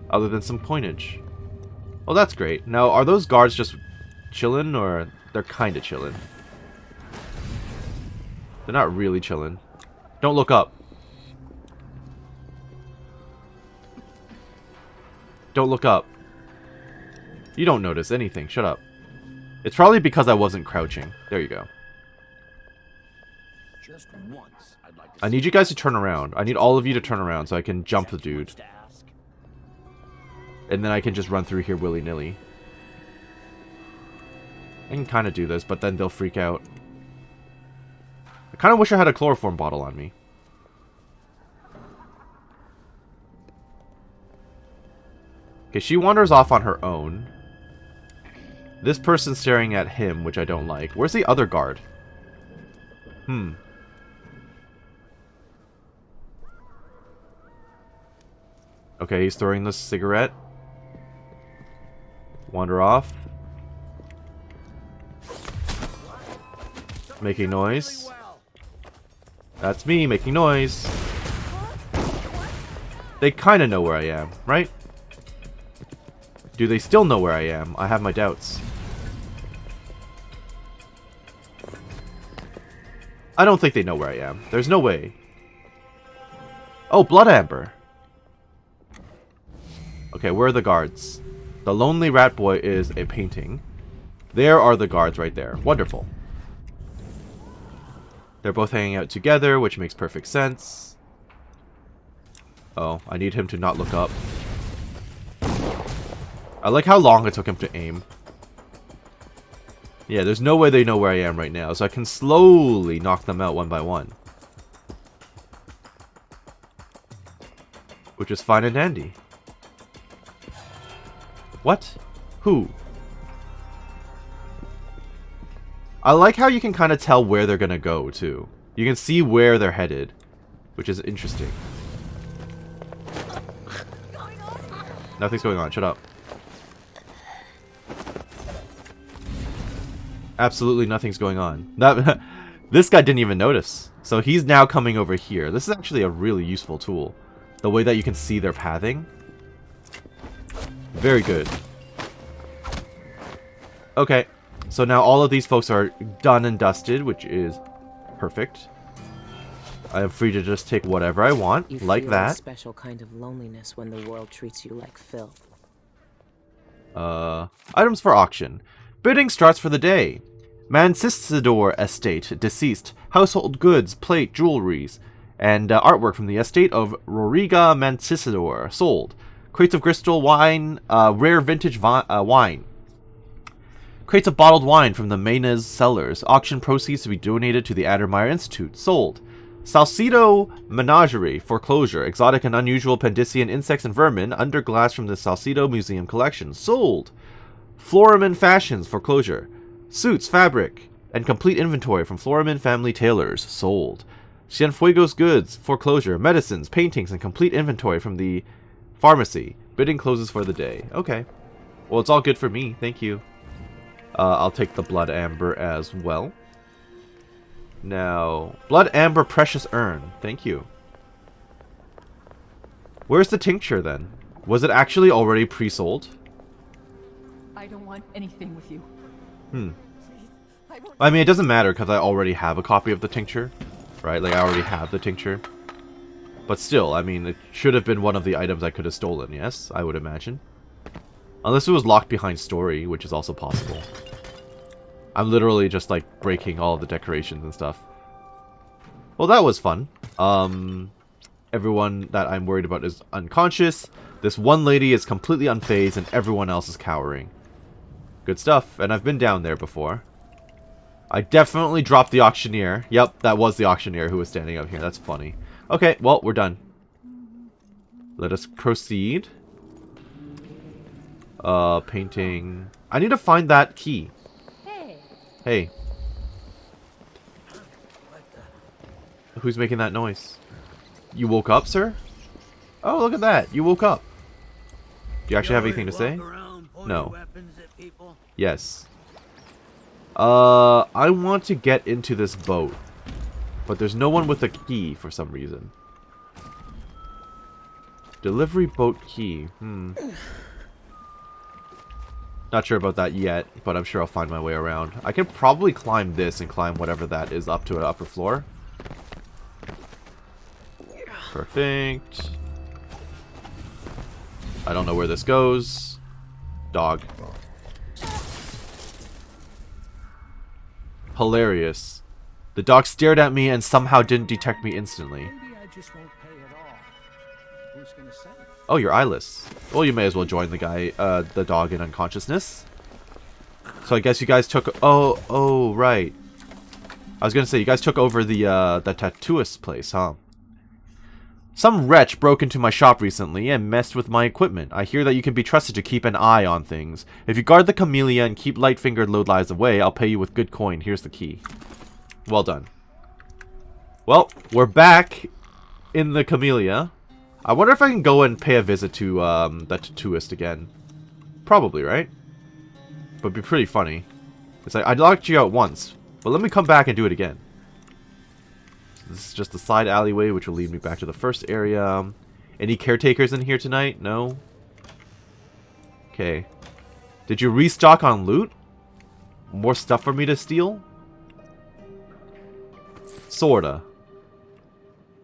other than some coinage. Oh, that's great. Now, are those guards just chillin', or they're kind of chillin'? They're not really chillin'. Don't look up. Don't look up. You don't notice anything. Shut up. It's probably because I wasn't crouching. There you go. Just once, I'd like to I need you guys to turn around. I need all of you to turn around so I can jump the dude. And then I can just run through here willy-nilly. I can kind of do this, but then they'll freak out. I kind of wish I had a chloroform bottle on me. Okay, she wanders off on her own. This person's staring at him, which I don't like. Where's the other guard? Okay, he's throwing the cigarette. Wander off. Making noise. That's me making noise. They kind of know where I am, right? Do they still know where I am? I have my doubts. I don't think they know where I am. There's no way. Oh, blood amber. Okay, where are the guards? The lonely rat boy is a painting. There are the guards right there. Wonderful. They're both hanging out together, which makes perfect sense. Oh, I need him to not look up. I like how long it took him to aim. Yeah, there's no way they know where I am right now, so I can slowly knock them out one by one. Which is fine and dandy. What? Who? I like how you can kind of tell where they're gonna go, too. You can see where they're headed, which is interesting. Nothing's going on, shut up. Absolutely nothing's going on. This guy didn't even notice. So he's now coming over here. This is actually a really useful tool. The way that you can see their pathing. Very good. Okay. So now all of these folks are done and dusted, which is perfect. I am free to just take whatever I want, You like feel that. a special kind of loneliness when the world treats you like filth. Items for auction. Bidding starts for the day. Mancisidor estate, deceased. Household goods, plate, jewelries, and artwork from the estate of Roriga Mancisidor, sold. Crates of crystal wine, rare vintage wine. Crates of bottled wine from the Maynes cellars. Auction proceeds to be donated to the Addermeyer Institute, sold. Salcedo Menagerie, foreclosure. Exotic and unusual Pandician insects and vermin under glass from the Salcedo Museum collection, sold. Floraman Fashions, foreclosure. Suits, fabric, and complete inventory from Floraman Family Tailors. Sold. Cienfuegos goods, foreclosure, medicines, paintings, and complete inventory from the pharmacy. Bidding closes for the day. Okay. Well, it's all good for me. Thank you. I'll take the blood amber as well. Now, blood amber precious urn. Thank you. Where's the tincture then? Was it actually already pre-sold? I don't want anything with you. I mean, it doesn't matter because I already have a copy of the tincture, right? Like, I already have the tincture. But still, I mean, it should have been one of the items I could have stolen, yes? I would imagine. Unless it was locked behind story, which is also possible. I'm literally just, like, breaking all of the decorations and stuff. Well, that was fun. Everyone that I'm worried about is unconscious. This one lady is completely unfazed, and everyone else is cowering. Good stuff, and I've been down there before. I definitely dropped the auctioneer. Yep, that was the auctioneer who was standing up here. That's funny. Okay, well, we're done. Let us proceed. Painting. I need to find that key. Hey. Who's making that noise? You woke up, sir? Oh, look at that. You woke up. Do you actually have anything to say? No. Yes. I want to get into this boat. But there's no one with a key for some reason. Delivery boat key. Not sure about that yet, but I'm sure I'll find my way around. I can probably climb this and climb whatever that is up to an upper floor. Perfect. I don't know where this goes. Dog. Hilarious. The dog stared at me and somehow didn't detect me instantly. Maybe I just won't pay at all. Who's gonna say? Oh, you're eyeless. Well, you may as well join the guy, the dog in unconsciousness. So I guess you guys took... Oh, right. I was gonna say, you guys took over the tattooist place, huh? Some wretch broke into my shop recently and messed with my equipment. I hear that you can be trusted to keep an eye on things. If you guard the camellia and keep light-fingered load lies away, I'll pay you with good coin. Here's the key. Well done. Well, we're back in the camellia. I wonder if I can go and pay a visit to the tattooist again. Probably, right? But it'd be pretty funny. It's like, I locked you out once, but let me come back and do it again. This is just the side alleyway, which will lead me back to the first area. Any caretakers in here tonight? No? Okay. Did you restock on loot? More stuff for me to steal? Sorta.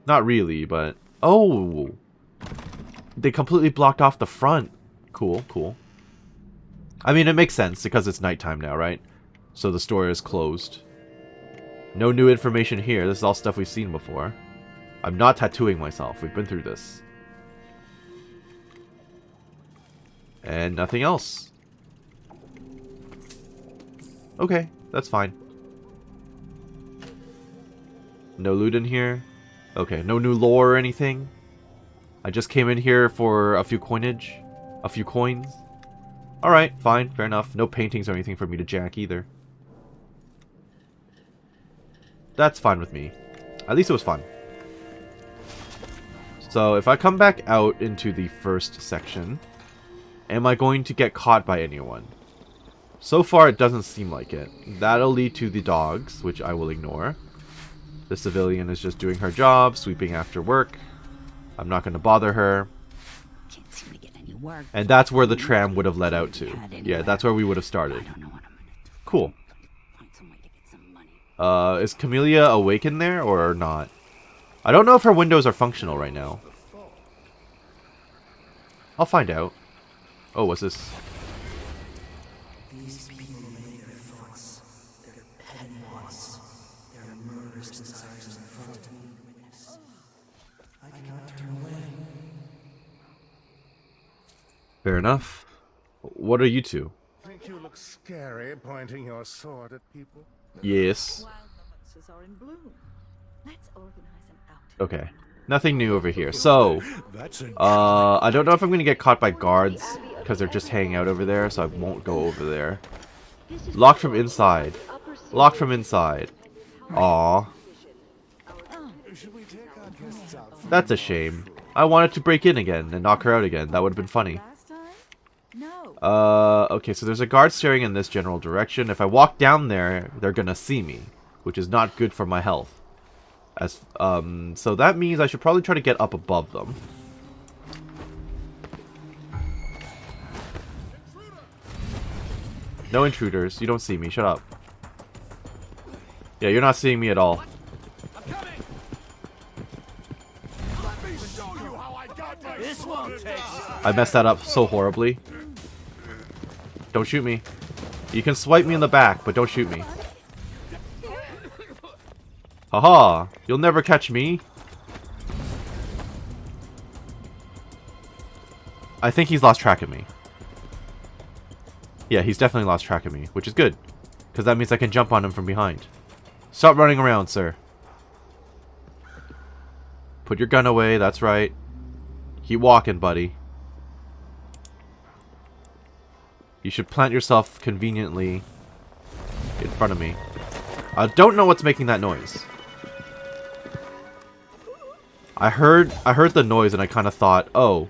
Not really, but... Oh! They completely blocked off the front. Cool, cool. I mean, it makes sense, because it's nighttime now, right? So the store is closed. No new information here. This is all stuff we've seen before. I'm not tattooing myself. We've been through this. And nothing else. Okay, that's fine. No loot in here. Okay, no new lore or anything. I just came in here for a few coinage. A few coins. Alright, fine, fair enough. No paintings or anything for me to jack either. That's fine with me. At least it was fun. So, if I come back out into the first section, am I going to get caught by anyone? So far, it doesn't seem like it. That'll lead to the dogs, which I will ignore. The civilian is just doing her job, sweeping after work. I'm not going to bother her. Can't seem to get any work. And that's where the tram would have led out to. Yeah, that's where we would have started. Cool. Is Camellia awake in there or not? I don't know if her windows are functional right now. I'll find out. Oh, what's this? These people lay their thoughts, their petty wants, their murderous desires in front of me to witness. I cannot turn away. Fair enough. What are you two? Think you look scary pointing your sword at people? Yes. Wild mimosas are in bloom. Let's organize an outing. Okay. Nothing new over here. So, I don't know if I'm going to get caught by guards because they're just hanging out over there, so I won't go over there. Locked from inside. Locked from inside. Aw. That's a shame. I wanted to break in again and knock her out again. That would have been funny. Okay, so there's a guard staring in this general direction. If I walk down there, they're gonna see me, which is not good for my health. So that means I should probably try to get up above them. No intruders. You don't see me. Shut up. Yeah, you're not seeing me at all. I messed that up so horribly. Don't shoot me. You can swipe me in the back, but don't shoot me. Haha! You'll never catch me. I think he's lost track of me. Yeah, he's definitely lost track of me, which is good. Because that means I can jump on him from behind. Stop running around, sir. Put your gun away, that's right. Keep walking, buddy. You should plant yourself conveniently in front of me. I don't know what's making that noise. I heard the noise and I kind of thought, oh,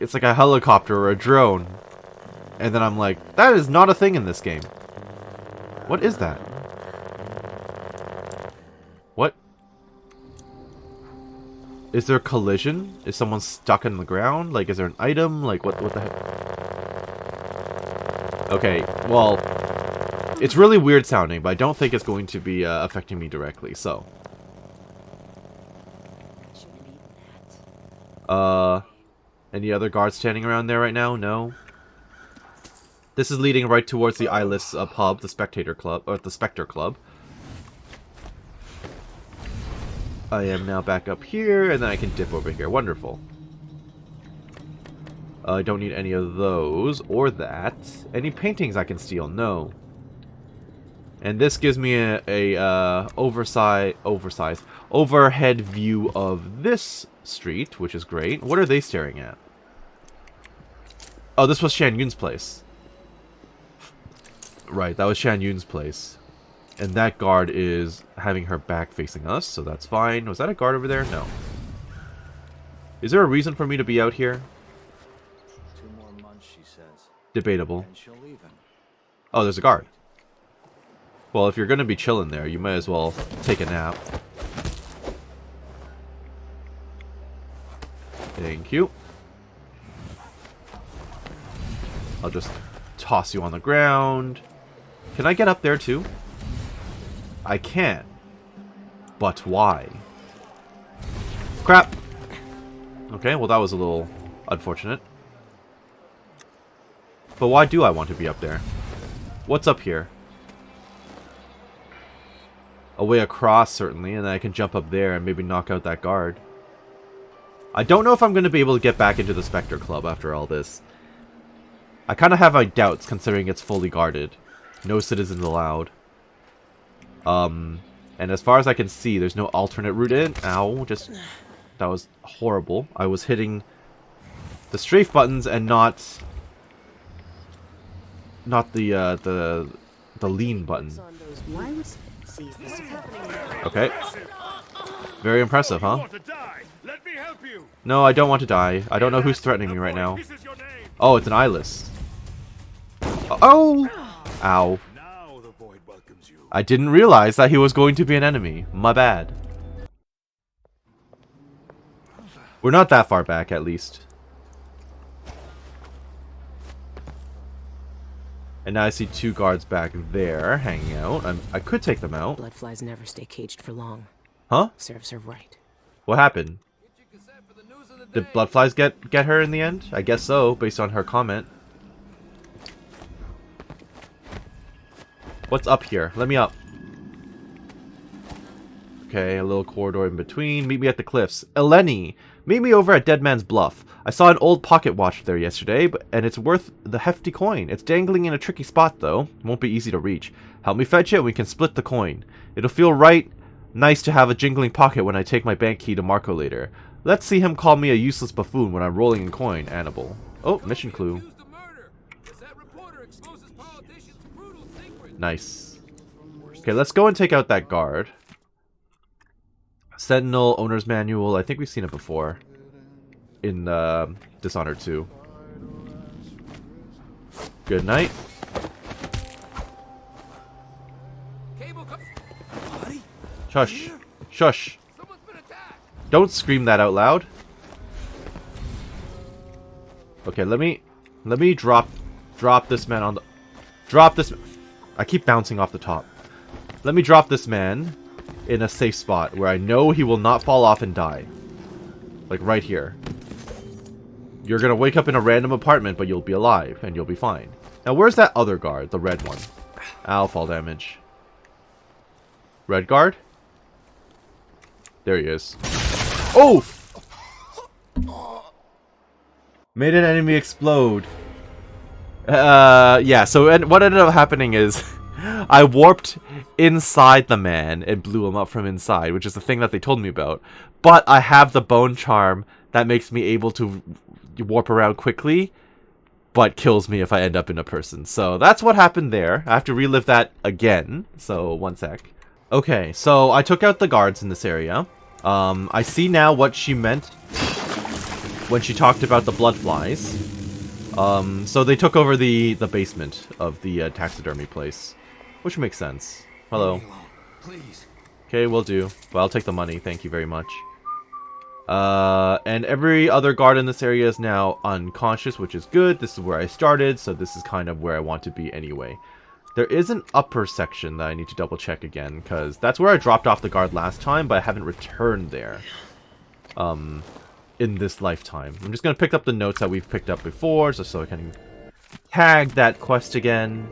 it's like a helicopter or a drone. And then I'm like, that is not a thing in this game. What is that? What? Is there a collision? Is someone stuck in the ground? Like, is there an item? Like, what the heck? Okay, well, it's really weird sounding, but I don't think it's going to be affecting me directly, so. Any other guards standing around there right now? No. This is leading right towards the eyeless pub, the Spectator Club, or the Spectre Club. I am now back up here, and then I can dip over here. Wonderful. I don't need any of those, or that. Any paintings I can steal? No. And this gives me a overhead view of this street, which is great. What are they staring at? Oh, this was Shan Yun's place. Right, that was Shan Yun's place. And that guard is having her back facing us, so that's fine. Was that a guard over there? No. Is there a reason for me to be out here? 2 more months, she says. Debatable. And she'll leave him. Oh, there's a guard. Well, if you're going to be chilling there, you might as well take a nap. Thank you. I'll just toss you on the ground. Can I get up there too? I can. But why? Crap! Okay, well that was a little unfortunate. But why do I want to be up there? What's up here? A way across, certainly, and then I can jump up there and maybe knock out that guard. I don't know if I'm going to be able to get back into the Spectre Club after all this. I kind of have my doubts, considering it's fully guarded. No citizens allowed. And as far as I can see, there's no alternate route in. Ow, just... That was horrible. I was hitting the strafe buttons and not the lean button. Okay. Very impressive, huh? No, I don't want to die. I don't know who's threatening me right now. Oh, it's an eyeless. Oh! Ow. I didn't realize that he was going to be an enemy. My bad. We're not that far back, at least. And now I see 2 guards back there hanging out. I could take them out. Bloodflies never stay caged for long. Huh? Serves her right. What happened? Did bloodflies get her in the end? I guess so, based on her comment. What's up here? Let me up. Okay, a little corridor in between. Meet me at the cliffs. Eleni! Meet me over at Dead Man's Bluff. I saw an old pocket watch there yesterday, and it's worth the hefty coin. It's dangling in a tricky spot, though. Won't be easy to reach. Help me fetch it, and we can split the coin. It'll feel nice to have a jingling pocket when I take my bank key to Marco later. Let's see him call me a useless buffoon when I'm rolling in coin, Annabelle. Oh, mission clue. Nice. Okay, let's go and take out that guard. Sentinel, Owner's Manual. I think we've seen it before. In Dishonored 2. Good night. Shush. Shush. Don't scream that out loud. Okay, let me drop this man on the... Drop this... I keep bouncing off the top. Let me drop this man in a safe spot where I know he will not fall off and die. Like right here. You're gonna wake up in a random apartment, but you'll be alive, and you'll be fine. Now, where's that other guard? The red one. Ow, fall damage. Red guard? There he is. Oh! Made an enemy explode. Yeah, so what ended up happening is I warped inside the man and blew him up from inside, which is the thing that they told me about. But I have the bone charm that makes me able to warp around quickly, but kills me if I end up in a person. So that's what happened there. I have to relive that again. So, one sec. Okay, so I took out the guards in this area. I see now what she meant when she talked about the blood flies. So they took over the basement of the taxidermy place, which makes sense. Hello. Please. Okay, will do. Well, I'll take the money. Thank you very much. And every other guard in this area is now unconscious, which is good. This is where I started, so this is kind of where I want to be anyway. There is an upper section that I need to double check again, because that's where I dropped off the guard last time, but I haven't returned there. In this lifetime. I'm just going to pick up the notes that we've picked up before, just so I can tag that quest again.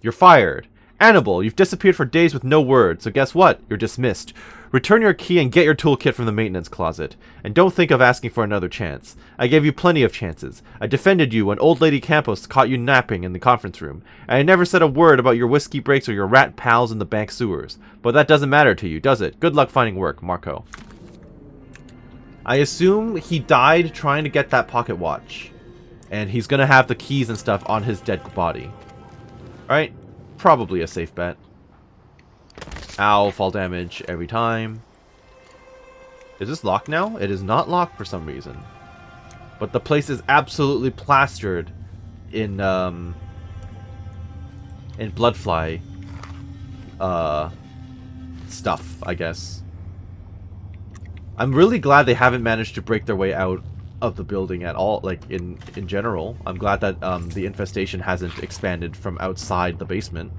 You're fired. Annabelle, you've disappeared for days with no word, so guess what? You're dismissed. Return your key and get your toolkit from the maintenance closet. And don't think of asking for another chance. I gave you plenty of chances. I defended you when old lady Campos caught you napping in the conference room. And I never said a word about your whiskey breaks or your rat pals in the bank sewers. But that doesn't matter to you, does it? Good luck finding work, Marco. I assume he died trying to get that pocket watch. And he's gonna have the keys and stuff on his dead body. Alright? Probably a safe bet. Ow, fall damage every time. Is this locked now? It is not locked for some reason. But the place is absolutely plastered in bloodfly stuff, I guess. I'm really glad they haven't managed to break their way out of the building at all, like in general. I'm glad that the infestation hasn't expanded from outside the basement.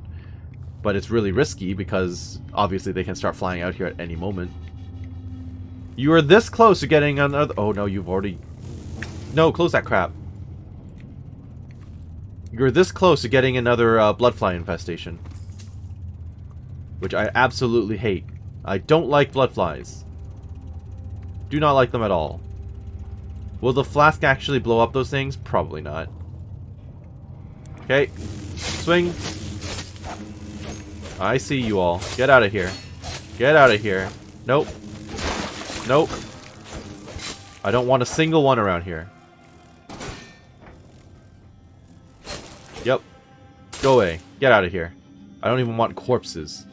But it's really risky because obviously they can start flying out here at any moment. You are this close to getting another... Oh no, you've already... No, close that crap. You're this close to getting another bloodfly infestation. Which I absolutely hate. I don't like bloodflies. Do not like them at all. Will the flask actually blow up those things? Probably not. Okay. Swing. I see you all. Get out of here. Get out of here. Nope. Nope. I don't want a single one around here. Yep. Go away. Get out of here. I don't even want corpses.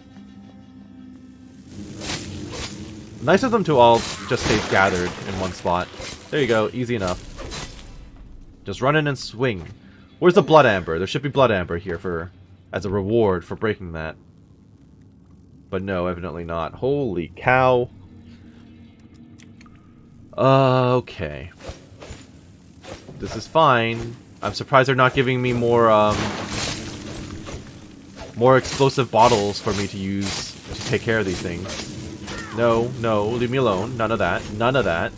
Nice of them to all just stay gathered in one spot. There you go. Easy enough. Just run in and swing. Where's the blood amber? There should be blood amber here for as a reward for breaking that. But no, evidently not. Holy cow. Okay. This is fine. I'm surprised they're not giving me more explosive bottles for me to use to take care of these things. No, no, leave me alone. None of that. None of that.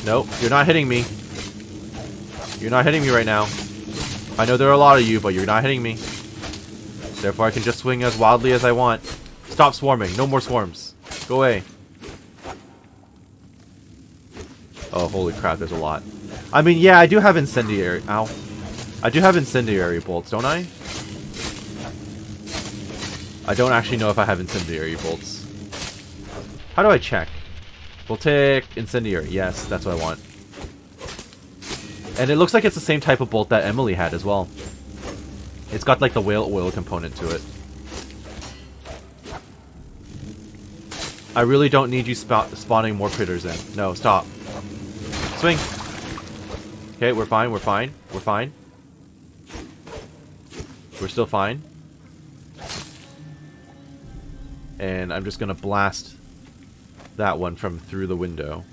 Nope, you're not hitting me. You're not hitting me right now. I know there are a lot of you, but you're not hitting me. Therefore, I can just swing as wildly as I want. Stop swarming. No more swarms. Go away. Oh, holy crap, there's a lot. I mean, yeah, I do have incendiary... Ow. I do have incendiary bolts, don't I? I don't actually know if I have incendiary bolts. How do I check? We'll take incendiary. Yes, that's what I want. And it looks like it's the same type of bolt that Emily had as well. It's got like the whale oil component to it. I really don't need you spawning more critters in. No, stop. Swing. Okay, we're fine, we're fine, we're fine. We're still fine. And I'm just gonna blast that one from through the window.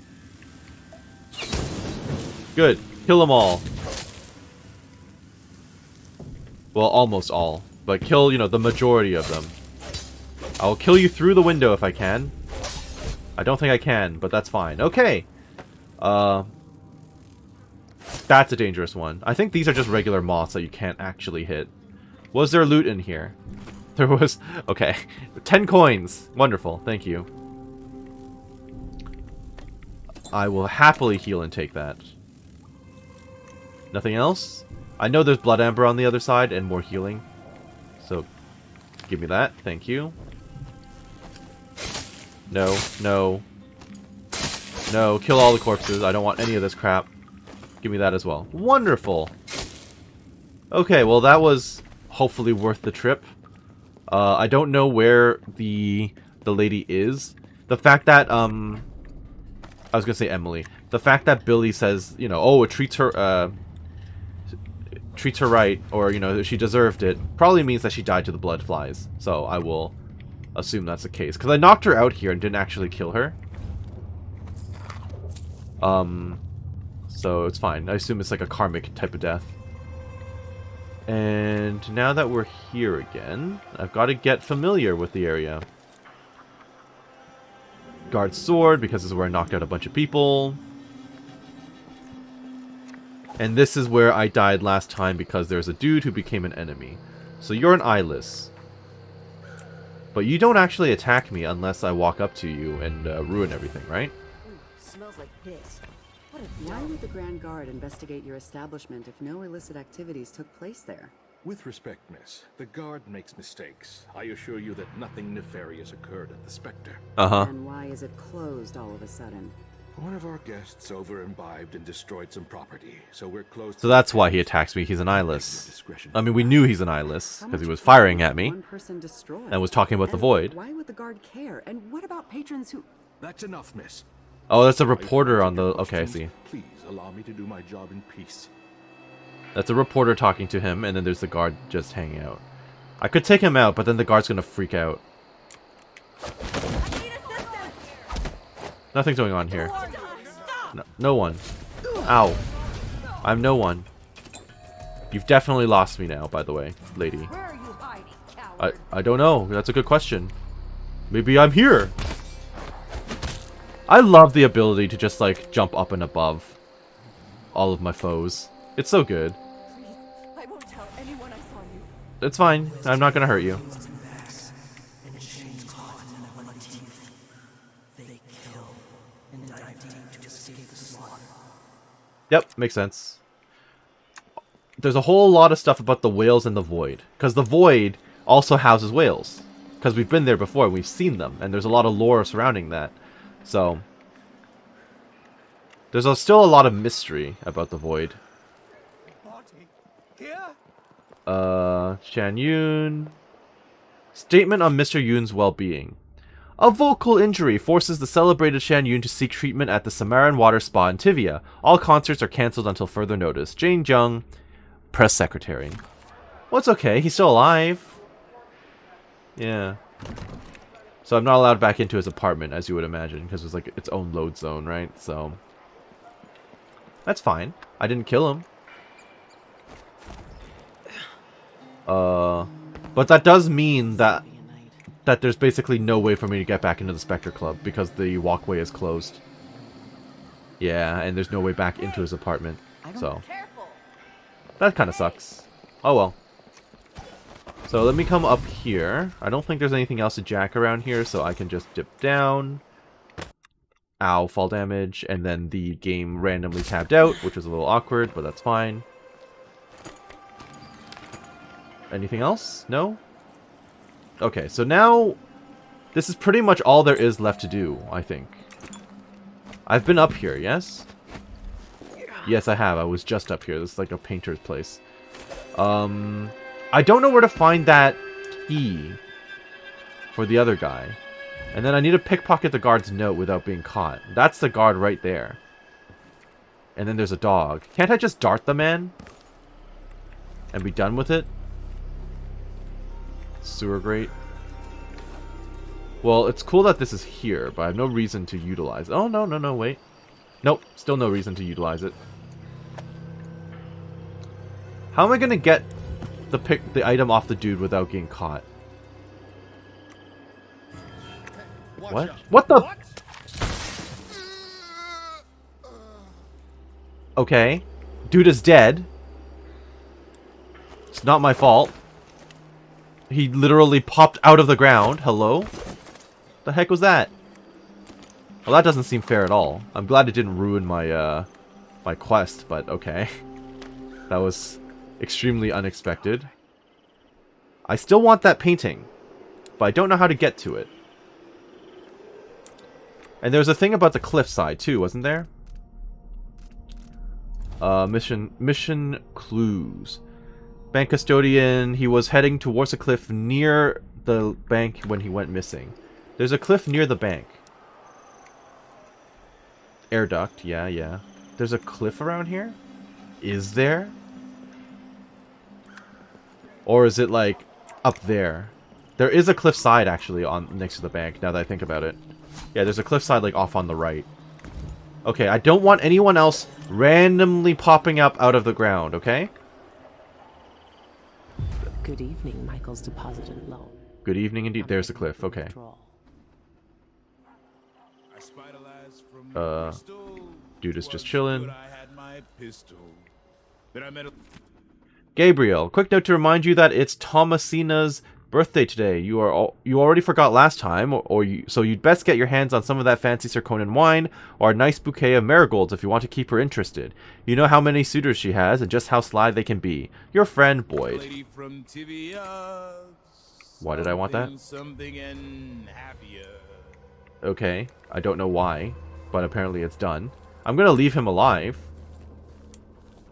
Good. Kill them all. Well, almost all. But kill, you know, the majority of them. I'll kill you through the window if I can. I don't think I can, but that's fine. Okay. That's a dangerous one. I think these are just regular moths that you can't actually hit. Was there loot in here? There was... Okay. 10 coins. Wonderful. Thank you. I will happily heal and take that. Nothing else? I know there's blood amber on the other side and more healing. So, give me that. Thank you. No, no. No, kill all the corpses. I don't want any of this crap. Give me that as well. Wonderful! Okay, well that was hopefully worth the trip. I don't know where the lady is. The fact that, I was gonna say Emily. The fact that Billy says, you know, oh, it treats her right, or, you know, she deserved it, probably means that she died to the blood flies. So I will assume that's the case. Because I knocked her out here and didn't actually kill her. So it's fine. I assume it's like a karmic type of death. And now that we're here again, I've got to get familiar with the area. Guard sword, because this is where I knocked out a bunch of people. And this is where I died last time because there's a dude who became an enemy. So you're an eyeless. But you don't actually attack me unless I walk up to you and ruin everything, right? Smells like piss. Why would the Grand Guard investigate your establishment if no illicit activities took place there? With respect, miss, the Guard makes mistakes. I assure you that nothing nefarious occurred at the Spectre. And why is it closed all of a sudden? One of our guests over-imbibed and destroyed some property, so we're closed. So that's why he attacks me. He's an eyeless. I mean, we knew he's an eyeless because he was firing at me and was talking about the void. Why would the Guard care? And what about patrons who... That's enough, miss. Oh, that's a reporter on the... Okay, I see. Please allow me to do my job in peace. That's a reporter talking to him, and then there's the guard just hanging out. I could take him out, but then the guard's gonna freak out. Nothing's going on here. No, no one. Ow. I'm no one. You've definitely lost me now, by the way, lady. I don't know. That's a good question. Maybe I'm here. I love the ability to just, like, jump up and above all of my foes. It's so good. I won't tell anyone I saw you. It's fine. I'm not gonna hurt you. Yep, makes sense. There's a whole lot of stuff about the whales and the void. Because the void also houses whales. Because we've been there before and we've seen them. And there's a lot of lore surrounding that. So, there's still a lot of mystery about the void. Shan Yun. Statement on Mr. Yun's well-being. A vocal injury forces the celebrated Shan Yun to seek treatment at the Samaran Water Spa in Tivia. All concerts are cancelled until further notice. Jane Jung, press secretary. Well, it's okay. He's still alive. Yeah. So I'm not allowed back into his apartment, as you would imagine, because it's like its own load zone, right? So that's fine. I didn't kill him. But that does mean that there's basically no way for me to get back into the Spectre Club because the walkway is closed. Yeah, and there's no way back into his apartment. So that kind of sucks. Oh well. So let me come up here. I don't think there's anything else to jack around here, so I can just dip down. Ow, fall damage. And then the game randomly tabbed out, which was a little awkward, but that's fine. Anything else? No? Okay, so now this is pretty much all there is left to do, I think. I've been up here, yes? Yes, I have. I was just up here. This is like a painter's place. I I don't know where to find that key for the other guy. And then I need to pickpocket the guard's note without being caught. That's the guard right there. And then there's a dog. Can't I just dart the man? And be done with it? Sewer grate. Well, it's cool that this is here, but I have no reason to utilize it. Oh, no, wait. Nope, still no reason to utilize it. How am I gonna get the item off the dude without getting caught? What? What the? Okay. Dude is dead. It's not my fault. He literally popped out of the ground. Hello? The heck was that? Well, that doesn't seem fair at all. I'm glad it didn't ruin my, my quest, but okay. That was extremely unexpected. I still want that painting, but I don't know how to get to it. And there's a thing about the cliffside too, wasn't there? Mission clues. Bank custodian, he was heading towards a cliff near the bank when he went missing. There's a cliff near the bank. Air duct, yeah. There's a cliff around here? Is there? Or is it like up there? There is a cliffside actually on next to the bank now that I think about it. Yeah, there's a cliffside like off on the right. Okay, I don't want anyone else randomly popping up out of the ground, okay? Good evening, Michael's deposited loan. Good evening indeed. There's the cliff, okay. Dude is just chilling. Gabriel, quick note to remind you that it's Thomasina's birthday today. You already forgot last time, so you'd best get your hands on some of that fancy Sir Conan wine or a nice bouquet of marigolds if you want to keep her interested. You know how many suitors she has and just how sly they can be. Your friend Boyd. Why did I want that? Okay, I don't know why, but apparently it's done. I'm gonna leave him alive,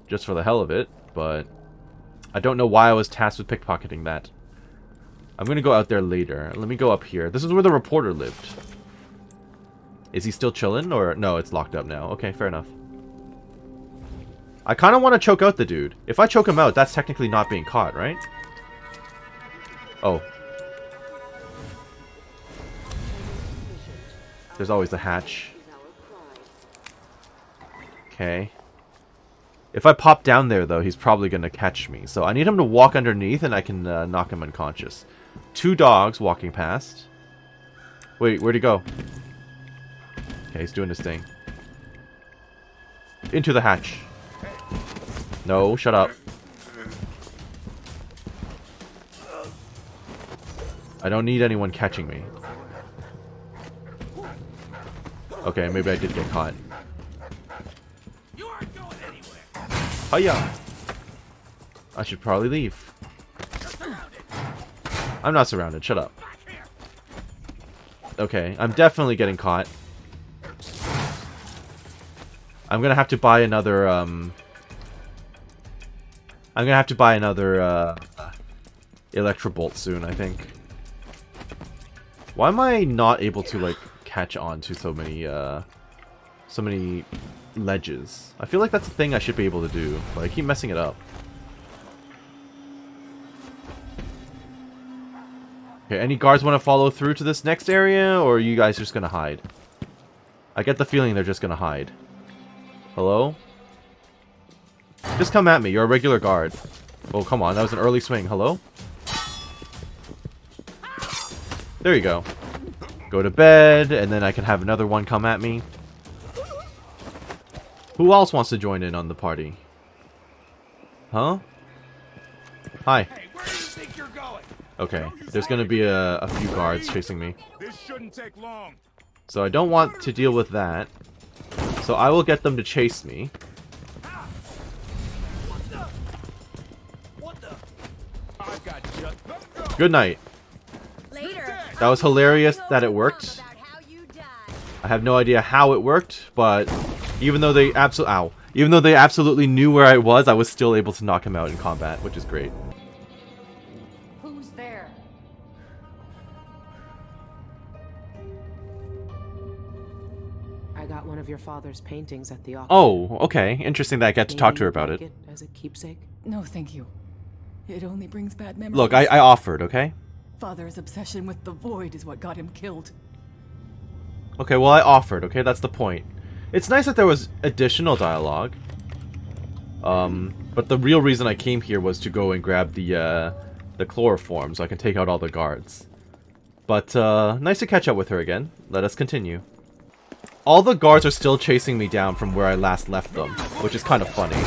just for the hell of it, but I don't know why I was tasked with pickpocketing that. I'm gonna go out there later. Let me go up here. This is where the reporter lived. Is he still chilling? Or no, it's locked up now. Okay, fair enough. I kind of want to choke out the dude. If I choke him out, that's technically not being caught, right? Oh. There's always a hatch. Okay. If I pop down there, though, he's probably going to catch me. So I need him to walk underneath, and I can knock him unconscious. 2 dogs walking past. Wait, where'd he go? Okay, he's doing his thing. Into the hatch. No, shut up. I don't need anyone catching me. Okay, maybe I did get caught. Hiya! I should probably leave. I'm not surrounded, shut up. Okay, I'm definitely getting caught. I'm gonna have to buy another, Electrobolt soon, I think. Why am I not able to, like, catch on to so many ledges? I feel like that's a thing I should be able to do, but I keep messing it up. Okay, any guards want to follow through to this next area, or are you guys just gonna hide? I get the feeling they're just gonna hide. Hello? Just come at me, you're a regular guard. Oh, come on, that was an early swing. Hello? There you go. Go to bed, and then I can have another one come at me. Who else wants to join in on the party? Huh? Hi. Hey, where do you think you're going? Okay, there's gonna be a few guards chasing me. This shouldn't take long. So I don't want to deal with that. So I will get them to chase me. Good night. That was hilarious that it worked. I have no idea how it worked, but even though they absolutely knew where I was still able to knock him out in combat, which is great. I got one of your father's paintings at the auction. Oh, okay. Interesting that I get to talk to her about Maybe it. you'd like it as a keepsake? No, thank you. It only brings bad memories. Look, I offered, okay? Father's obsession with the void is what got him killed. Okay, well, I offered, okay? That's the point. It's nice that there was additional dialogue. But the real reason I came here was to go and grab the chloroform so I can take out all the guards. But, nice to catch up with her again. Let us continue. All the guards are still chasing me down from where I last left them, which is kind of funny.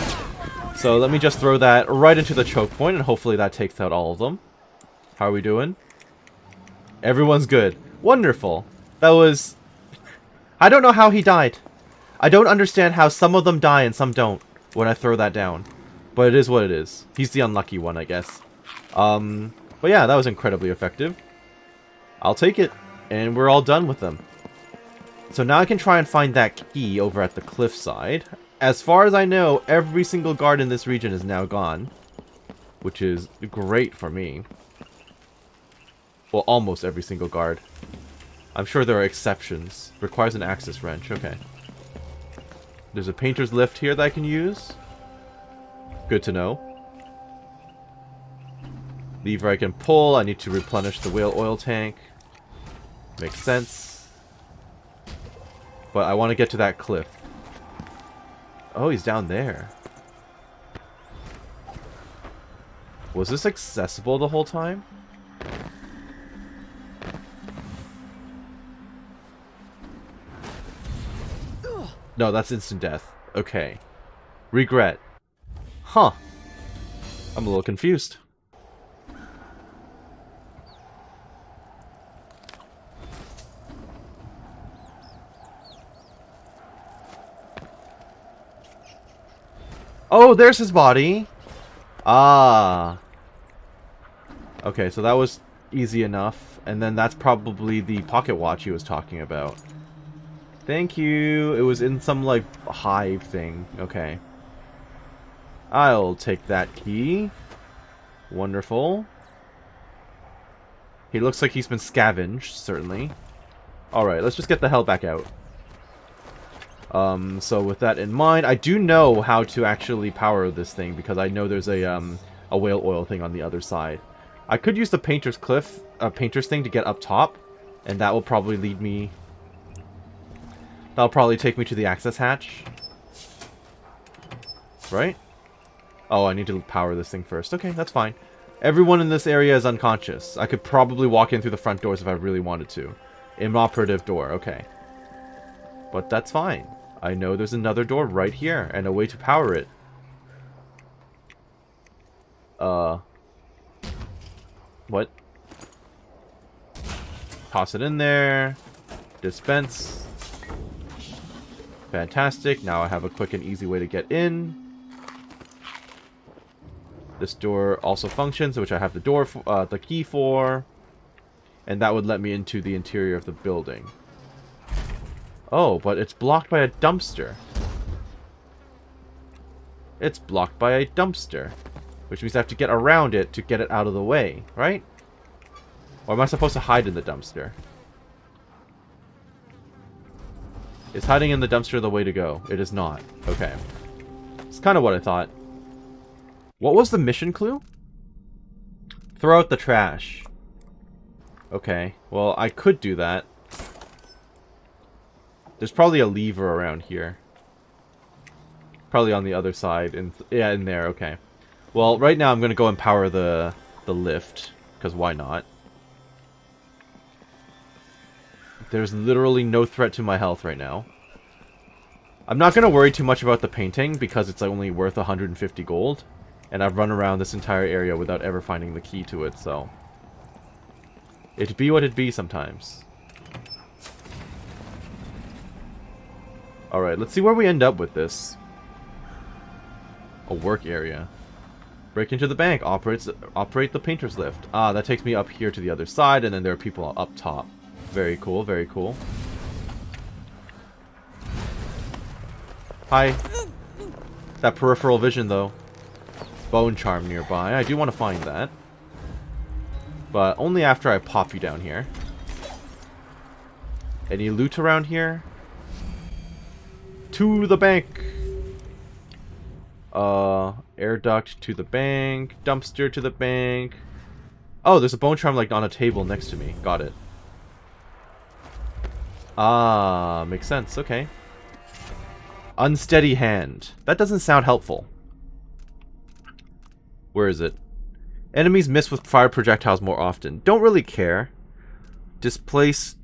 So let me just throw that right into the choke point, and hopefully that takes out all of them. How are we doing? Everyone's good. Wonderful. That was... I don't know how he died. I don't understand how some of them die and some don't when I throw that down. But it is what it is. He's the unlucky one, I guess. But yeah, that was incredibly effective. I'll take it. And we're all done with them. So now I can try and find that key over at the cliffside. As far as I know, every single guard in this region is now gone. Which is great for me. Well, almost every single guard. I'm sure there are exceptions. Requires an access wrench. Okay. There's a painter's lift here that I can use. Good to know. Lever I can pull. I need to replenish the whale oil tank. Makes sense. But I want to get to that cliff. Oh, he's down there. Was this accessible the whole time? No, that's instant death. Okay. Regret. Huh. I'm a little confused. Oh, there's his body. Ah. Okay, so that was easy enough. And then that's probably the pocket watch he was talking about. Thank you. It was in some, like, hive thing. Okay. I'll take that key. Wonderful. He looks like he's been scavenged, certainly. Alright, let's just get the hell back out. So with that in mind, I do know how to actually power this thing because I know there's a whale oil thing on the other side. I could use the painter's thing to get up top, and that will probably lead me... That'll probably take me to the access hatch. Right? Oh, I need to power this thing first. Okay, that's fine. Everyone in this area is unconscious. I could probably walk in through the front doors if I really wanted to. Inoperative door, okay. But that's fine. I know there's another door right here, and a way to power it. What? Toss it in there. Dispense. Fantastic. Now I have a quick and easy way to get in. This door also functions, which I have the key for. And that would let me into the interior of the building. Oh, but it's blocked by a dumpster. It's blocked by a dumpster. Which means I have to get around it to get it out of the way, right? Or am I supposed to hide in the dumpster? Is hiding in the dumpster the way to go? It is not. Okay. It's kind of what I thought. What was the mission clue? Throw out the trash. Okay. Well, I could do that. There's probably a lever around here. Probably on the other side. Yeah, in there. Okay. Well, right now I'm going to go and power the lift. Because why not? There's literally no threat to my health right now. I'm not going to worry too much about the painting because it's only worth 150 gold. And I've run around this entire area without ever finding the key to it, so... It'd be what it be sometimes. Alright, let's see where we end up with this. A work area. Break into the bank. Operate the painter's lift. Ah, that takes me up here to the other side, and then there are people up top. Very cool, very cool. Hi. That peripheral vision, though. Bone charm nearby. I do want to find that. But only after I pop you down here. Any loot around here? To the bank. Air duct to the bank. Dumpster to the bank. Oh, there's a bone charm like on a table next to me. Got it. Ah, makes sense. Okay. Unsteady hand. That doesn't sound helpful. Where is it? Enemies miss with fire projectiles more often. Don't really care. Displace.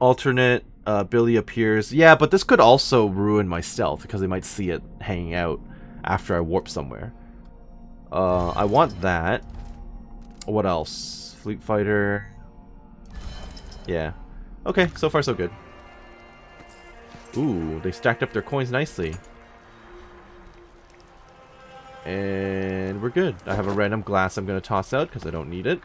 Alternate. Billy appears. Yeah, but this could also ruin my stealth because they might see it hanging out after I warp somewhere. I want that. What else? Fleet fighter. Yeah. Okay, so far so good. Ooh, they stacked up their coins nicely. And we're good. I have a random glass I'm going to toss out because I don't need it.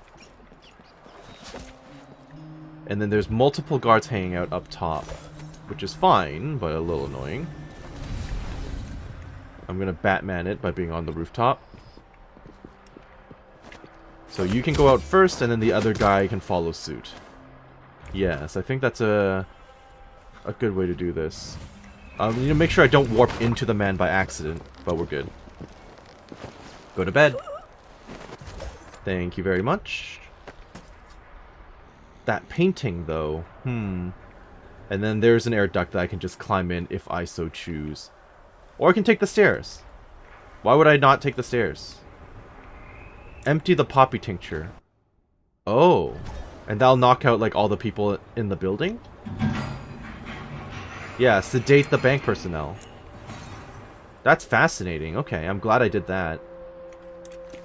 And then there's multiple guards hanging out up top, which is fine, but a little annoying. I'm going to Batman it by being on the rooftop. So you can go out first, and then the other guy can follow suit. Yes, I think that's a good way to do this. You know, make sure I don't warp into the man by accident, but we're good. Go to bed. Thank you very much. That painting, though. And then there's an air duct that I can just climb in if I so choose. Or I can take the stairs. Why would I not take the stairs? Empty the poppy tincture. Oh. And that'll knock out, like, all the people in the building? Yeah, sedate the bank personnel. That's fascinating. Okay, I'm glad I did that.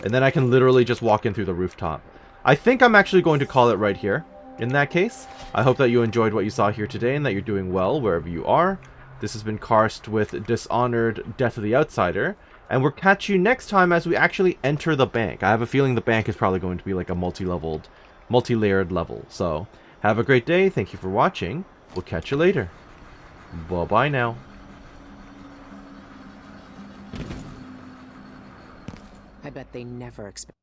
And then I can literally just walk in through the rooftop. I think I'm actually going to call it right here. In that case, I hope that you enjoyed what you saw here today and that you're doing well wherever you are. This has been Karst with Dishonored, Death of the Outsider. And we'll catch you next time as we actually enter the bank. I have a feeling the bank is probably going to be like a multi-layered level. So, have a great day. Thank you for watching. We'll catch you later. Bye-bye now. I bet they never expect.